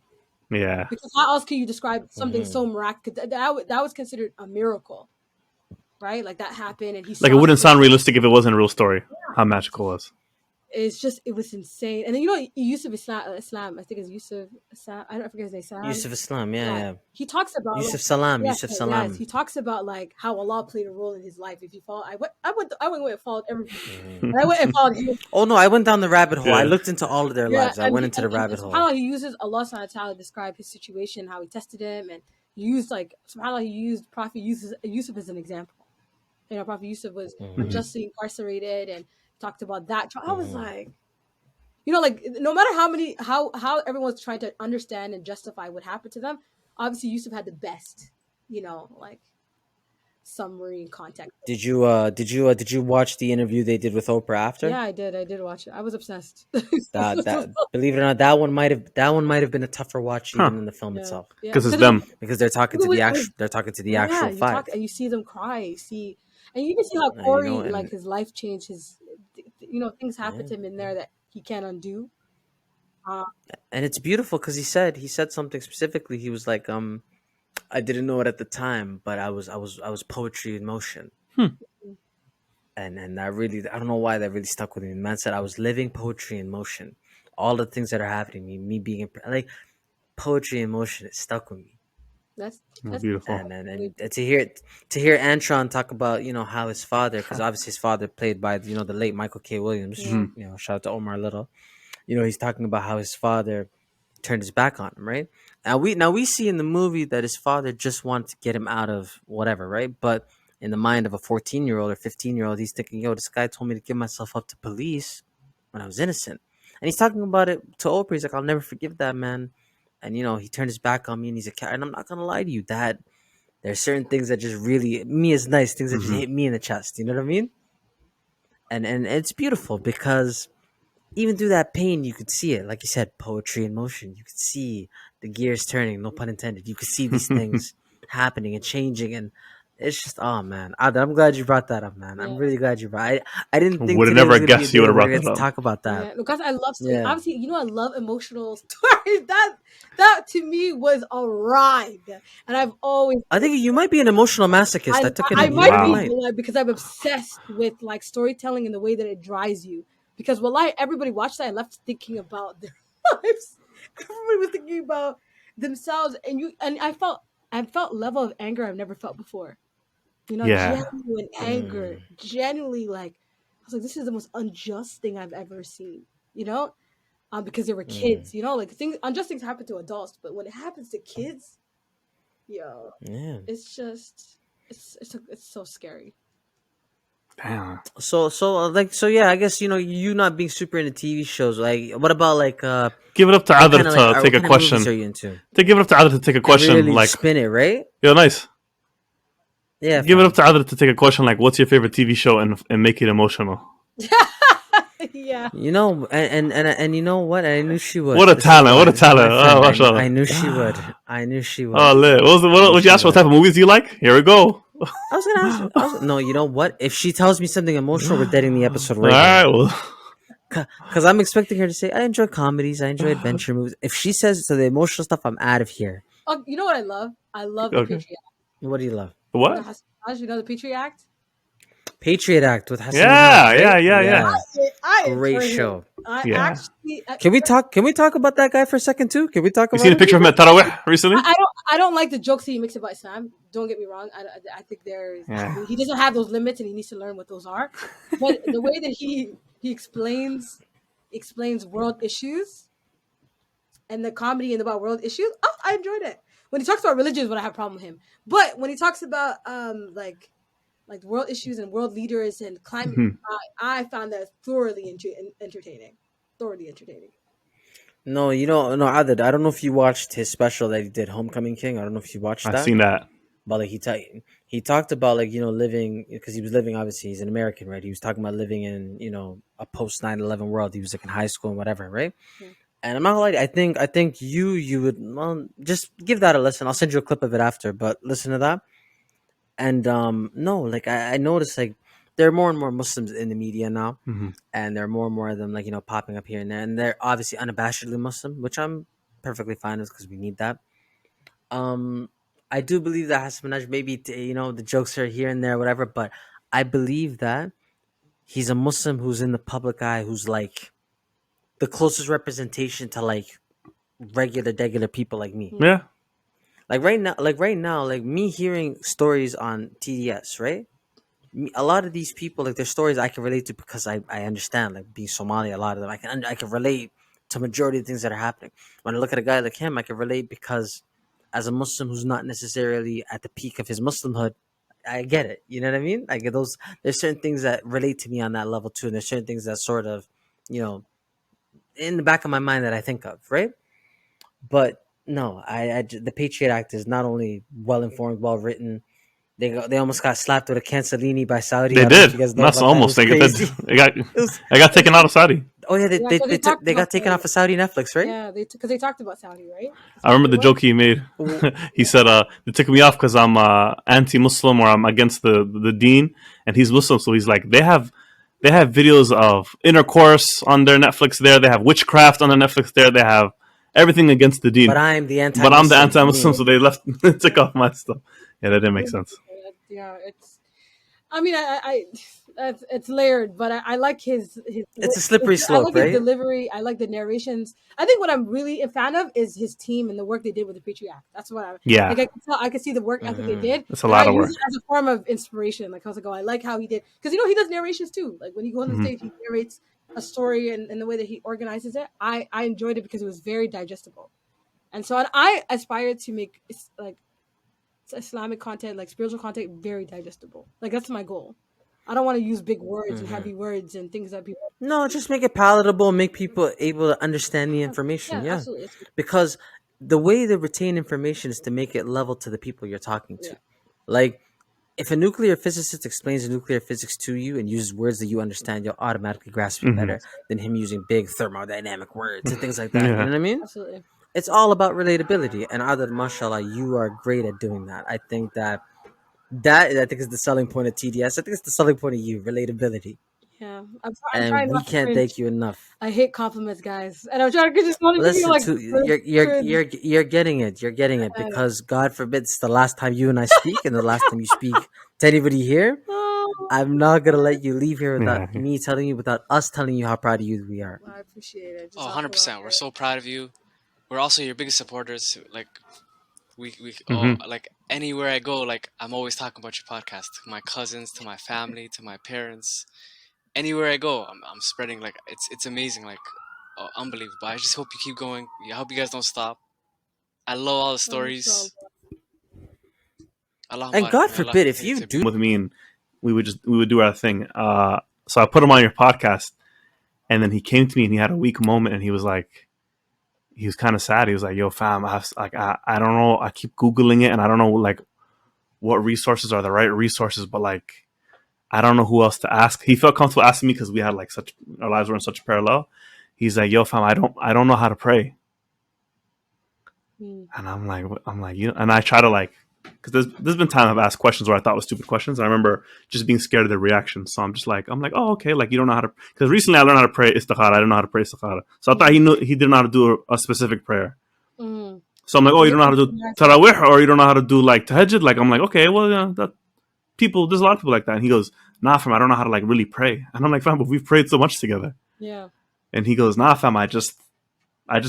Yeah. Because how else can you describe something Mm-hmm. so miraculous? That was considered a miracle, right? Like, that happened, and he Like it saw wouldn't something. sound realistic if it wasn't a real story. How magical it was. It was insane. And then Yusuf Islam, I think it's Yusuf Islam. I don't forget his name. Salam. Yusuf Islam. Yeah, Yeah, yeah. he talks about, like, Yusuf Salam. yes, Yusuf yes, Salam. he talks about, like, how Allah played a role in his life. If you follow, I went and followed everything. Mm-hmm. And I went and followed him. Oh no, I went down the rabbit hole. I Yeah. looked into all of their Yeah, lives. I went into the rabbit and hole. subhanAllah, he uses Allah subhanahu wa ta'ala to describe his situation, how he tested him, and he used, like, subhanAllah, he used Prophet Yusuf as an example. Prophet Yusuf was Mm-hmm. unjustly incarcerated, and talked about that. I was Mm-hmm. like, like, no matter how everyone's trying to understand and justify what happened to them, obviously Yusuf had the best, like, summary and context. Did you watch the interview they did with Oprah after? Yeah, I did watch it. I was obsessed. That believe it or not, that one might have been a tougher watch Huh. even in the film Yeah, itself, yeah, Because it's them. because they're talking to the actual you five. talk and you see them cry. You see, and you can see how You know, Corey, like, and his life changed. Things happened yeah, to him in there that he can't undo. Uh, and it's beautiful because he said something specifically. He was like, I didn't know it at the time, but I was poetry in motion. Hmm. And I don't know why that really stuck with me. The man said I was living poetry in motion. All the things that are happening, me being like poetry in motion, it stuck with me. that's Oh, that's beautiful. And to hear Antron talk about how his father, because obviously his father played by the late Michael K. Williams. yeah. Shout out to Omar Little. He's talking about how his father turned his back on him, right? Now we see in the movie that his father just wanted to get him out of whatever, right? But in the mind of a 14-year-old or 15-year-old, he's thinking, "Yo, this guy told me to give myself up to police when I was innocent," and he's talking about it to Oprah. He's like, "I'll never forgive that man," and he turned his back on me, and he's a cat. And I'm not gonna lie to you, Dad. There's certain things that just really me is nice, things that just Mm-hmm. hit me in the chest. You know what I mean? And it's beautiful because even through that pain, you could see it. Like you said, poetry in motion. You could see the gears turning. No pun intended. You could see these things happening and changing, and it's just, oh man, I'm glad you brought that up, man. I'm Yeah. really glad you brought. I didn't think Would have today never was gonna be a guessed you day would that have we're brought gonna get that to up. talk about that. Yeah, because I love stories. Yeah. Obviously, I love emotional stories. That to me was a ride, and I've always. I think you might be an emotional masochist. I took it. I You might might. You be, Wow. might. but because I'm obsessed with like storytelling and the way that it drives you. Because everybody watched that and left thinking about their lives. Everybody was thinking about themselves, and I felt level of anger I've never felt before. Yeah. Genuine anger, Mm, genuinely like I was like, this is the most unjust thing I've ever seen. You know, because they were mm, kids. Like unjust things happen to adults, but when it happens to kids, yo, yeah. it's just it's so scary. Damn. So yeah. I guess you not being super into TV shows. Like, what about like Give it up to what Adr kind of like to take what a kind of movies question. are you into? To give it up to Adr to take a And question. really Like, spin it, right? yo, nice. Yeah, Give it up fam. to Adr to take a question. Like, what's your favorite TV show, and make it emotional. Yeah. And you know what? I knew she would. What a This is talent! What why. a This is my talent! Oh, friend. I mashallah. knew she would. I knew she Oh, would. lit. I knew What you she asked? What would. type of movies do you like? Here we go. I was gonna ask. No, you know what? If she tells me something emotional, we're deading the episode All right right. here. Well, Because I'm expecting her to say, I enjoy comedies, I enjoy adventure movies. If she says to the emotional stuff, I'm out of here. Oh, you know what I love? I love the okay. Patriot Act. What do you love? What? Hassan Minhaj, the Patriot Act? Patriot Act with Hassan Minhaj, Yeah, right? yeah, yeah, yeah, Yeah. I Great enjoy him. show. I yeah. actually, Can we talk about that guy for a second too? Can we talk You about seen a him? picture of him at Tarawih recently? I don't like the jokes he makes about Islam. Don't get me wrong. I think Yeah. he doesn't have those limits and he needs to learn what those are. But the way that he explains world issues and the comedy and about world issues, oh, I enjoyed it. When he talks about religion is when I have a problem with him. But when he talks about like world issues and world leaders and climate, Mhm. I found that thoroughly entertaining. Thoroughly entertaining. No, no, Adad. I don't know if you watched his special that he did, Homecoming King. I don't know if you watched I've that. seen that. But like he talked about like living, because he was living, obviously he's an American, right? He was talking about living in a post 9/11 world. He was like in high school and whatever, right? Yeah. And I'm not gonna lie, I think you would, well, just give that a listen. I'll send you a clip of it after, but listen to that. And no, like I noticed like there are more and more Muslims in the media now, Hmm. and there are more and more of them like popping up here and there, and they're obviously unabashedly Muslim, which I'm perfectly fine with because we need that. Um, I do believe that Hassan Minaj, maybe the jokes are here and there, whatever, but I believe that he's a Muslim who's in the public eye, who's like the closest representation to like regular people like me. Yeah. Like right now, like me hearing stories on TDS, right? A lot of these people, like their stories, I can relate to because I understand. Like being Somali, a lot of them, I can relate to majority of things that are happening. When I look at a guy like him, I can relate because as a Muslim who's not necessarily at the peak of his Muslimhood, I get it. You know what I mean? Like there's certain things that relate to me on that level too, and there's certain things that sort of, you know, in the back of my mind that I think of, right? But no, the Patriot Act is not only well informed, well written. They almost got slapped with a Cancelini by Saudi. They I don't know if did. you guys know That's about that. It almost. was crazy. They got. It was, They got taken out of Saudi. oh yeah, Yeah, because they talked they about got taken Saudi. off of Saudi Netflix, right? Yeah, because they talked about Saudi, right? I remember the What? joke he made. W- He said, "They took me off because I'm anti-Muslim or I'm against the deen," and he's Muslim, so he's like, they have videos of intercourse on their Netflix. There, they have witchcraft on their Netflix. There, they have everything against the But deen. I'm the But I'm the anti-Muslim. anti-Muslim, Me. so they left, took off my stuff. Yeah, that didn't make sense. Yeah, it's. I mean, it's layered, but I like It's a slippery I slope, like his right? delivery. I like the narrations. I think what I'm really a fan of is his team and the work they did with the Patriot Act. That's what I Yeah, like. I can tell. I can see the work ethic they Hmm. did, it's a and I lot of use work. it as a form of inspiration. Like I was like, oh, I like how he did because he does narrations too. Like when he goes on the Hmm. stage, he narrates a story and the way that he organizes it, I enjoyed it because it was very digestible. And so I aspire to make like Islamic content, like spiritual content, very digestible. Like that's my goal. I don't want to use big words and heavy words and things that people. No, just make it palatable, make people able to understand the information. Yeah, Yeah, absolutely. because the way to retain information is to make it level to the people you're talking to. Yeah. Like, if a nuclear physicist explains the nuclear physics to you and uses words that you understand, you'll automatically grasp it better than him using big thermodynamic words and things like that. You know what I mean? Absolutely. It's all about relatability, and Adad, mashallah, you are great at doing that. I think is the selling point of TDS. I think it's the selling point of you, relatability, Yeah, I'm and trying we not to can't cringe. thank you enough. I hate compliments, guys, and I'm trying to just want to give you Listen like to cringe. you're getting it. You're getting it because God forbid it's the last time you and I speak, and the last time you speak to anybody here. Oh, I'm not gonna let you leave here without Yeah. me telling you, without us telling you how proud of you we are. I appreciate it. Oh, 100%. We're so proud of you. We're also your biggest supporters. Like like anywhere I go, like I'm always talking about your podcast to my cousins, to my family, to my parents. Anywhere I go, I'm spreading, like it's amazing, like unbelievable. I just hope you keep going. I hope you guys don't stop. I love all the stories. And God forbid if you do with me, and we would do our thing. So I put him on your podcast, and then he came to me and he had a weak moment, and he was kind of sad. He was like, "Yo, fam, I don't know. I keep Googling it, and I don't know like what resources are the right resources, but like I don't know who else to ask." He felt comfortable asking me because we had like our lives were in such parallel. He's like, "Yo, fam, I don't know how to pray," and I'm like, you know, and I try to like. Because there's been times I've asked questions where I thought was stupid questions. And I remember just being scared of the reaction. So I'm like, oh, okay. Like, you don't know how to, because recently I learned how to pray istikhara. I don't know how to pray istikhara. So I thought he didn't know how to do a specific prayer. Mm. So I'm like, oh, you don't know how to do tarawih, or you don't know how to do like tahajjud. Like, I'm like, okay, well, yeah, there's a lot of people like that. And he goes, nah, fam, I don't know how to like really pray. And I'm like, fam, but we've prayed so much together. Yeah. And he goes, nah, fam, I just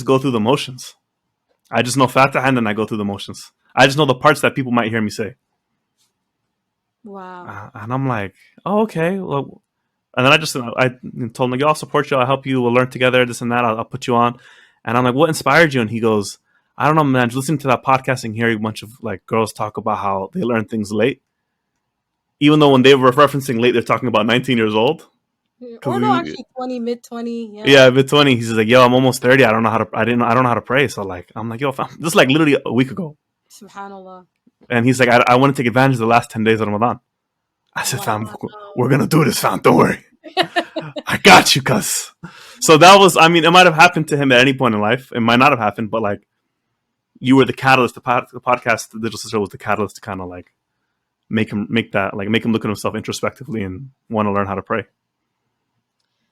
go through the motions. I just know Fatah and then I go through the motions. I just know the parts that people might hear me say. Wow. And I'm like, oh, okay. Well, and then I told him, like, I'll support you. I'll help you. We'll learn together, this and that. I'll put you on. And I'm like, what inspired you? And he goes, I don't know, man. Just listening to that podcast and hearing a bunch of like girls talk about how they learn things late. Even though when they were referencing late, they're talking about 19 years old. Or no, actually 20, mid-20. Yeah, mid-20. He's like, yo, I'm almost 30. I don't know how to pray. So like, I'm like, yo, fam, this is like literally a week ago. Subhanallah. And he's like, I want to take advantage of the last 10 days of Ramadan. I said, fam, we're going to do this, fam. Don't worry. I got you, cuz. So that was, I mean, it might have happened to him at any point in life. It might not have happened, but like, you were the catalyst. The podcast, the Digital Sisterhood, was the catalyst to kind of like make him look at himself introspectively and want to learn how to pray.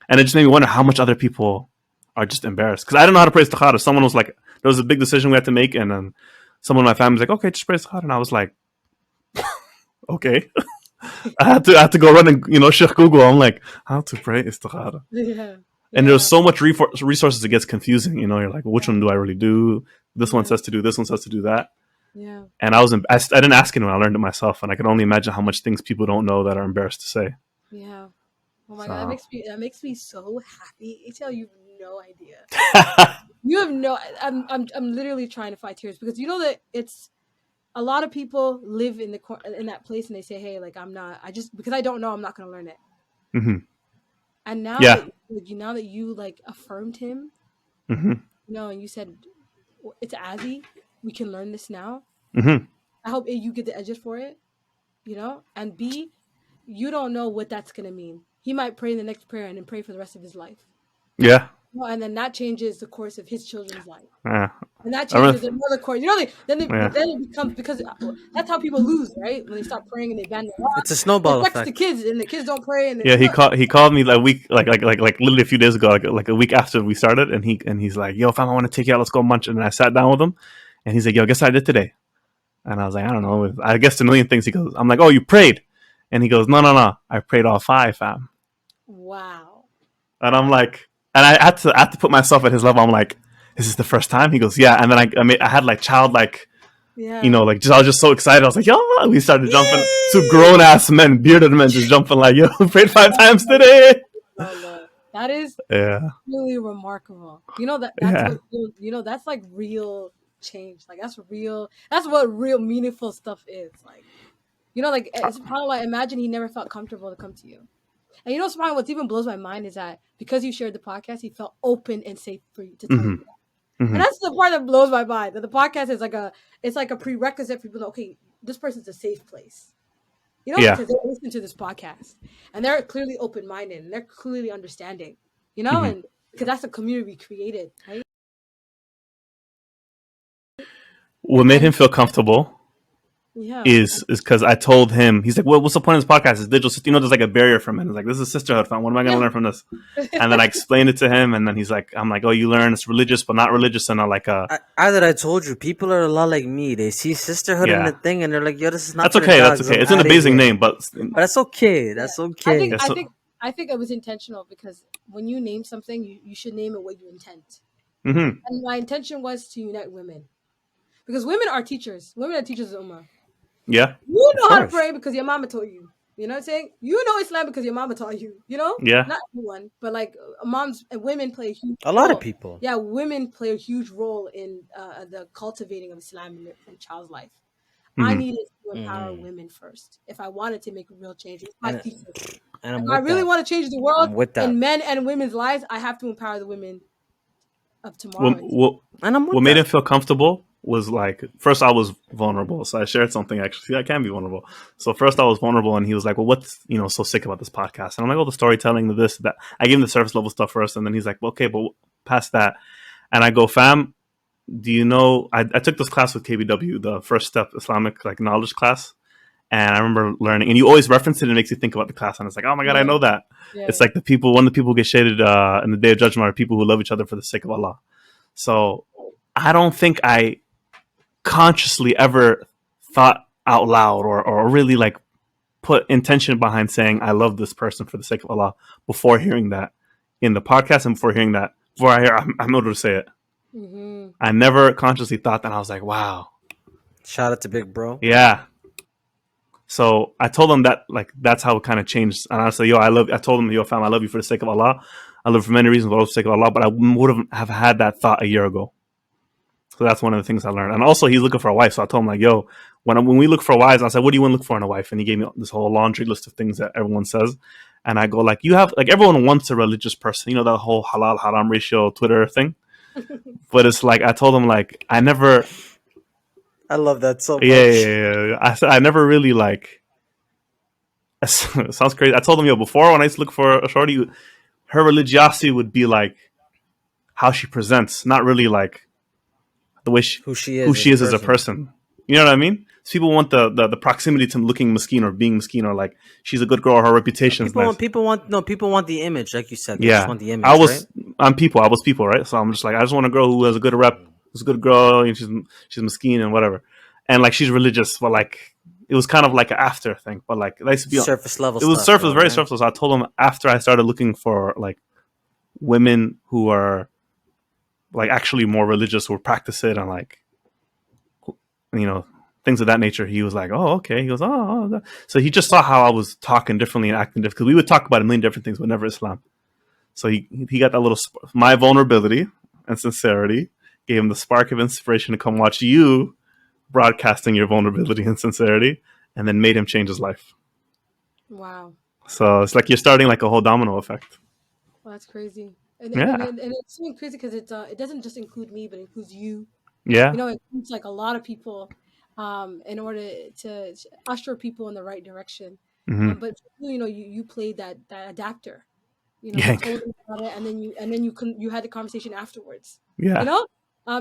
And it just made me wonder how much other people are just embarrassed. Because I didn't know how to pray istikhara. Someone was like, there was a big decision we had to make, and then someone in my family was like, okay, just pray istikhara. And I was like, okay. I had to go run and, Sheikh Google. I'm like, how to pray istikhara. Yeah. And there's so much resources, it gets confusing. You're like, well, which one do I really do? This one says to do this, one says to do that. Yeah. And I didn't ask anyone. I learned it myself. And I can only imagine how much things people don't know that are embarrassed to say. Yeah. Oh my God, that makes me so happy. ATL, you have no idea. You have no. I'm literally trying to fight tears because you know that it's a lot of people live in that place and they say, hey, like because I don't know, I'm not going to learn it. Mm-hmm. And now, now that you like affirmed him, and you said it's Azzy, we can learn this now. Mm-hmm. I hope you get the edges for it, and B, you don't know what that's going to mean. He might pray in the next prayer and then pray for the rest of his life. Yeah. Well, and then that changes the course of his children's life. Yeah. And that changes another course. Then it becomes, because that's how people lose, right? When they stop praying and they ban the law. It's a snowball effect. The kids, and the kids don't pray. And yeah, he called me like a week, like literally a few days ago, like a week after we started, and he's like, yo, fam, I want to take you out, let's go munch. And I sat down with him, and he's like, yo, guess what I did today? And I was like, I don't know, I guess a million things. He goes, I'm like, oh, you prayed? And he goes, no, I prayed all 5, fam. Wow. And I'm like, and I had to put myself at his level. I'm like, is this the first time? He goes, yeah. And then I had like childlike, I was just so excited. I was like, yo, we started jumping. 2 grown ass men, bearded men, just jumping like, yo, prayed 5 times today. That That is Yeah. really remarkable. You know that's Yeah. what that's like real change. Like that's real. That's what real meaningful stuff is. Like like it's probably like imagine he never felt comfortable to come to you. And Subhanahu, what even blows my mind is that because you shared the podcast, he felt open and safe for you to tell Hmm. you that. Hmm. And that's the part that blows my mind. That the podcast is like a prerequisite for people to know, okay, this person's a safe place. Yeah. Because they listen to this podcast and they're clearly open minded and they're clearly understanding, Hmm. and because that's a community we created, right? What made him And feel comfortable yeah, is because I told him, he's like, well, what's the point of this podcast? It's digital. There's like a barrier from it. It's like, this is a sisterhood fam. What am I going to yeah. learn from this? And then I explained it to him, and then he's like, I'm like, oh, you learn it's religious, but not religious, and I told you, people are a lot like me. They see sisterhood in the yeah, thing, and they're like, "Yo, this is not that's for the okay. That's dogs. okay. I'm It's an out of amazing here." name, but But that's okay. Yeah. That's I think okay. yeah, I so, think I think it was intentional because when you name something, you should name it what you intend. hmm And my intention was to unite women because women are teachers. Women are teachers of Ummah. yeah, You of know how to course, pray because your mama taught you. You know what I'm saying? You know Islam because your mama taught you. yeah, Not everyone, but like moms and women play a huge A lot of role. people. Yeah, women play a huge role in the cultivating of Islam in a child's life. I hmm needed to empower Hmm. women first if I wanted to make a real change. It's my And thesis. and If I'm I with really that. want to change the world I'm with that. in men and women's lives, I have to empower the women of tomorrow. what, what And I'm what with made him that. feel comfortable was like, first I was vulnerable, so I shared something. Actually, see, I can be vulnerable. So first I was vulnerable, and he was like, well, what's so sick about this podcast? And I'm like, oh, the storytelling, the this, that. I gave him the surface level stuff first, and then he's like, well, okay, but past that. And I go, fam, do you know, I took this class with KBW, the first step Islamic like knowledge class. And I remember learning, and you always reference it, and it makes you think about the class. And it's like, oh my God, I Yeah, know that. yeah. It's like one of the people who get shaded in the day of judgment are people who love each other for the sake of Allah. So I don't think I consciously ever thought out loud or really like put intention behind saying I love this person for the sake of Allah before hearing that in the podcast and before I hear I'm able to say it. Hmm. I never consciously thought that. I was like, wow, Shout out to Big Bro. yeah. So I told him that like that's how it kind of changed. And I said, yo, I told him, yo, fam, I love you for the sake of Allah. I love you for many reasons, but also for the sake of Allah. But I wouldn't have had that thought a year ago. So that's one of the things I learned. And also, he's looking for a wife. So I told him like, yo, when we look for wives, I said, what do you want to look for in a wife? And he gave me this whole laundry list of things that everyone says. And I go like, you have like everyone wants a religious person. You know that whole halal haram ratio Twitter thing. But it's like I told him like I never. I love that so Yeah, yeah, much. yeah, yeah. I said I never really like. It sounds crazy. I told him, yo, before when I used to look for a shorty, her religiosity would be like how she presents, not really like the way Who she who she is as is a as a person. person. You know what I mean? So people want the proximity to looking mesquite or being mesquite or like she's a good girl, her reputation is nice. People want the image, like you said. They just Yeah, want the I image, right? was I was people, right? So I'm just like I just want a girl who has a good rep, who's a good girl, and she's mesquite and whatever, and like she's religious, but like it was kind of like an after thing. But like it used to be Surface level it was stuff, surface though, very right? surface. So I told him after I started looking for like women who are like actually more religious, who practice it and like you know things of that nature. He was like, "Oh, okay." He goes, "Oh." So he just saw how I was talking differently and acting different because we would talk about a million different things, but never Islam. So he got that little my vulnerability and sincerity gave him the spark of inspiration to come watch you broadcasting your vulnerability and sincerity, and then made him change his life. Wow. So it's like you're starting like a whole domino effect. Well, that's crazy. Yeah, And it's so crazy because it doesn't just include me, but it includes you. yeah, It includes like a lot of people, in order to usher people in the right direction. mm-hmm. But you played that adapter. You Yank, told them about it, and then you had the conversation afterwards. You yeah, know,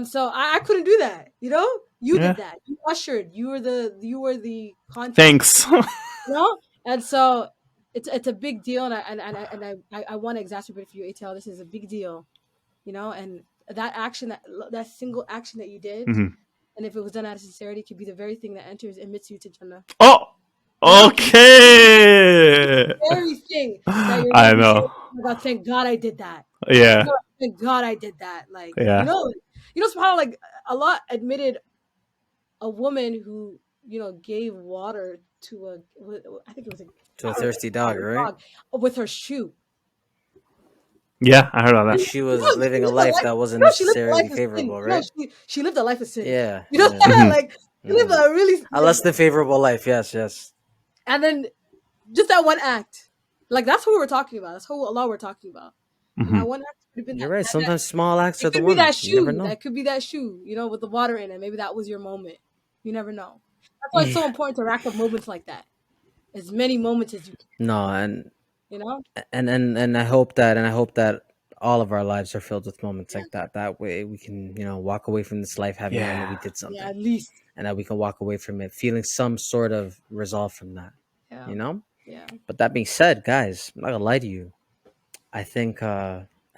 so I couldn't do that. You yeah. did that. You ushered. You were the contact. Thanks. And so it's a big deal, and I want to exacerbate for you, ATL. This is a big deal, and that action, that single action that you did, hmm and if it was done out of sincerity, could be the very thing that admits you to Jannah. Oh, It could be okay. the very thing that you're gonna I be saying, know. "Oh my God, thank God I did that." Yeah, Thank God I did that. Like, yeah. somehow like Allah admitted a woman who gave water to I think it was To a thirsty dog, a right? dog with her shoe. Yeah, I heard about that. She No, was she living a lived a life life. that wasn't No, she lived a life necessarily of sin. favorable, No, right? she lived a life of sin. Yeah, You know, yeah. Hmm. like she lived Mm. a really, A less than favorable life. Yes, yes. and then just that one act, like that's who we're talking about. That's who Allah we're talking about. And Hmm. that one act could have been You're right. that Sometimes small acts are it the could be that ones. You never shoe. know. That could be that shoe, you know, with the water in it. Maybe that was your moment. You never know. That's why it's so important to rack up moments like that. As many moments as you can, No, and you know? and I hope that all of our lives are filled with moments Yeah. like that. That way we can, walk away from this life having known that we Yeah. did Yeah, something, at least. and that we can walk away from it feeling some sort of resolve from that. Yeah. You know. Yeah. But that being said, guys, I'm not gonna lie to you. I think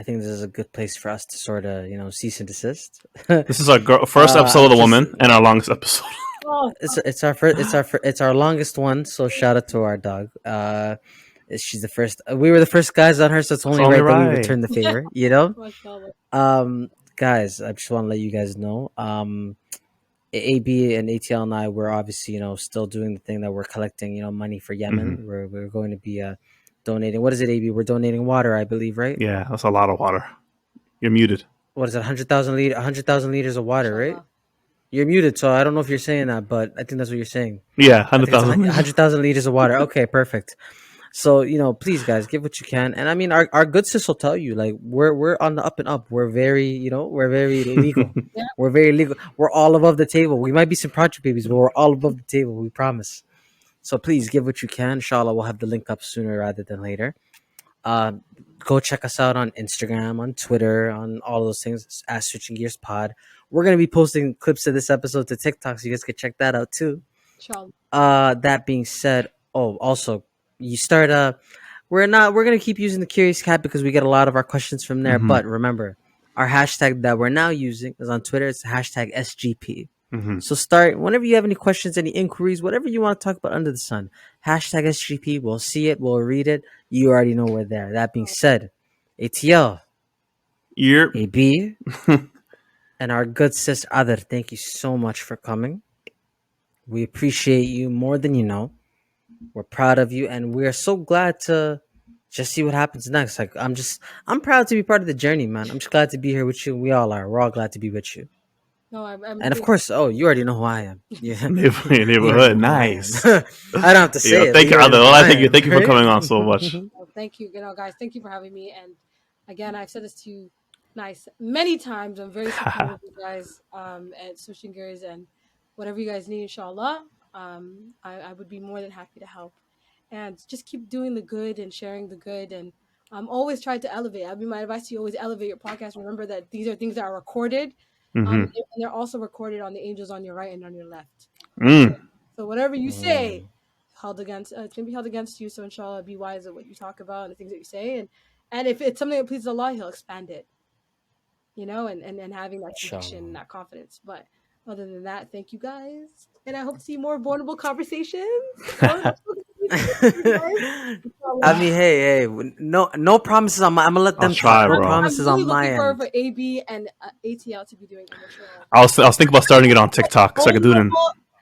I think this is a good place for us to sort of cease and desist. This is our first episode of I'm The just Woman and our longest episode. Oh, it's our first it's our longest one. So shout out to our dog. She's the first. We were the first guys on her, so it's It's only only right that we right. return the favor. You know. mashallah. Guys, I just want to let you guys know. AB and ATL and I were obviously still doing the thing that we're collecting money for Yemen. Hmm. We're going to be donating. What is it, AB? We're donating water, I believe, right? Yeah, that's a lot of water. You're muted. What is it? 100,000 liters of water, right? Mashallah. You're muted, so I don't know if you're saying that, but I think that's what you're saying. Yeah, I think it's 100,000. 100,000 liters of water. Okay, perfect. So please, guys, give what you can, and I mean, our good sis will tell you, like we're on the up and up. We're very, we're very legal. Yeah. We're very legal. We're all above the table. We might be some project babies, but we're all above the table. We promise. So please give what you can. Inshallah, we'll have the link up sooner rather than later. Uh, Go check us out on Instagram, on Twitter, on all those things at Switching Gears Pod. We're gonna be posting clips of this episode to TikTok, so you guys can check that out too. Inshallah. That being said, oh, also you start we're gonna keep using the Curious Cat because we get a lot of our questions from there. Hmm. But remember, our hashtag that we're now using is on Twitter. It's hashtag SGP. Hmm. So start whenever you have any questions, any inquiries, whatever you want to talk about under the sun. Hashtag SGP. We'll see it. We'll read it. You already know we're there. That being said, ATL, You're. AB, and our good sis Adar, thank you so much for coming. We appreciate you more than you know. We're proud of you, and we're so glad to just see what happens next. Like I'm proud to be part of the journey, man. I'm just glad to be here with you. We all are. We're all glad to be with you. No, I'm And of really course, oh, you already know who I am. Yeah, you already Neighborhood. know who I Nice. am. I don't have to Yo, say it. But thank you you, already Adel. know who I I thank you. am, Thank you for right? coming on so much. well, thank you. Guys, thank you for having me. And again, I've said this to you many times. I'm very supportive of you guys at Switching Gears and whatever you guys need, inshallah. I would be more than happy to help. And just keep doing the good and sharing the good and always try to elevate. I mean, my advice to you always elevate your podcast. Remember that these are things that are recorded, Hmm. and they're also recorded on the angels on your right and on your left. Mm. So whatever you say, Mm. held against it's gonna be held against you. So inshallah, be wise of what you talk about and the things that you say, and if it's something that pleases Allah, He'll expand it. And having that conviction, and Inshallah. that confidence. But other than that, thank you guys, and I hope to see more vulnerable conversations. More I mean, hey, no promises on my. I'm gonna let I'll them talk. try, No bro. I'm promises on really my looking forward end. for AB and ATL to be doing emotional. I was thinking about starting it on TikTok so I could do it in.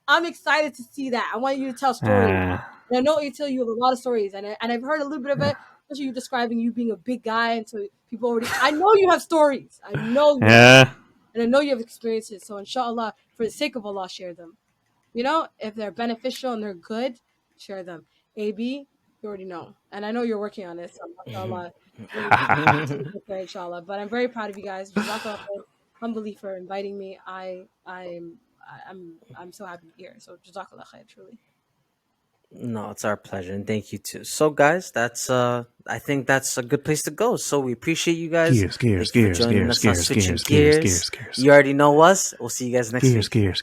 I'm excited to see that. I want you to tell stories. Uh, And I know ATL, you have a lot of stories, and I've heard a little bit of it, especially you describing you being a big guy, and so people already. I know you have stories. I know you, yeah. and I know you have experiences. So inshallah, for the sake of Allah, share them. If they're beneficial and they're good, share them. AB, you already know, and I know you're working on it. So inshallah, inshallah. But I'm very proud of you guys. Jazakallah khair, humbly for inviting me. I'm so happy to be here. So jazakallah khair, truly. No, it's our pleasure, and thank you too. So, guys, that's I think that's a good place to go. So we appreciate you guys. Gears, Thank you for joining us on Switching Gears. You already know us. We'll see you guys next week. Gears.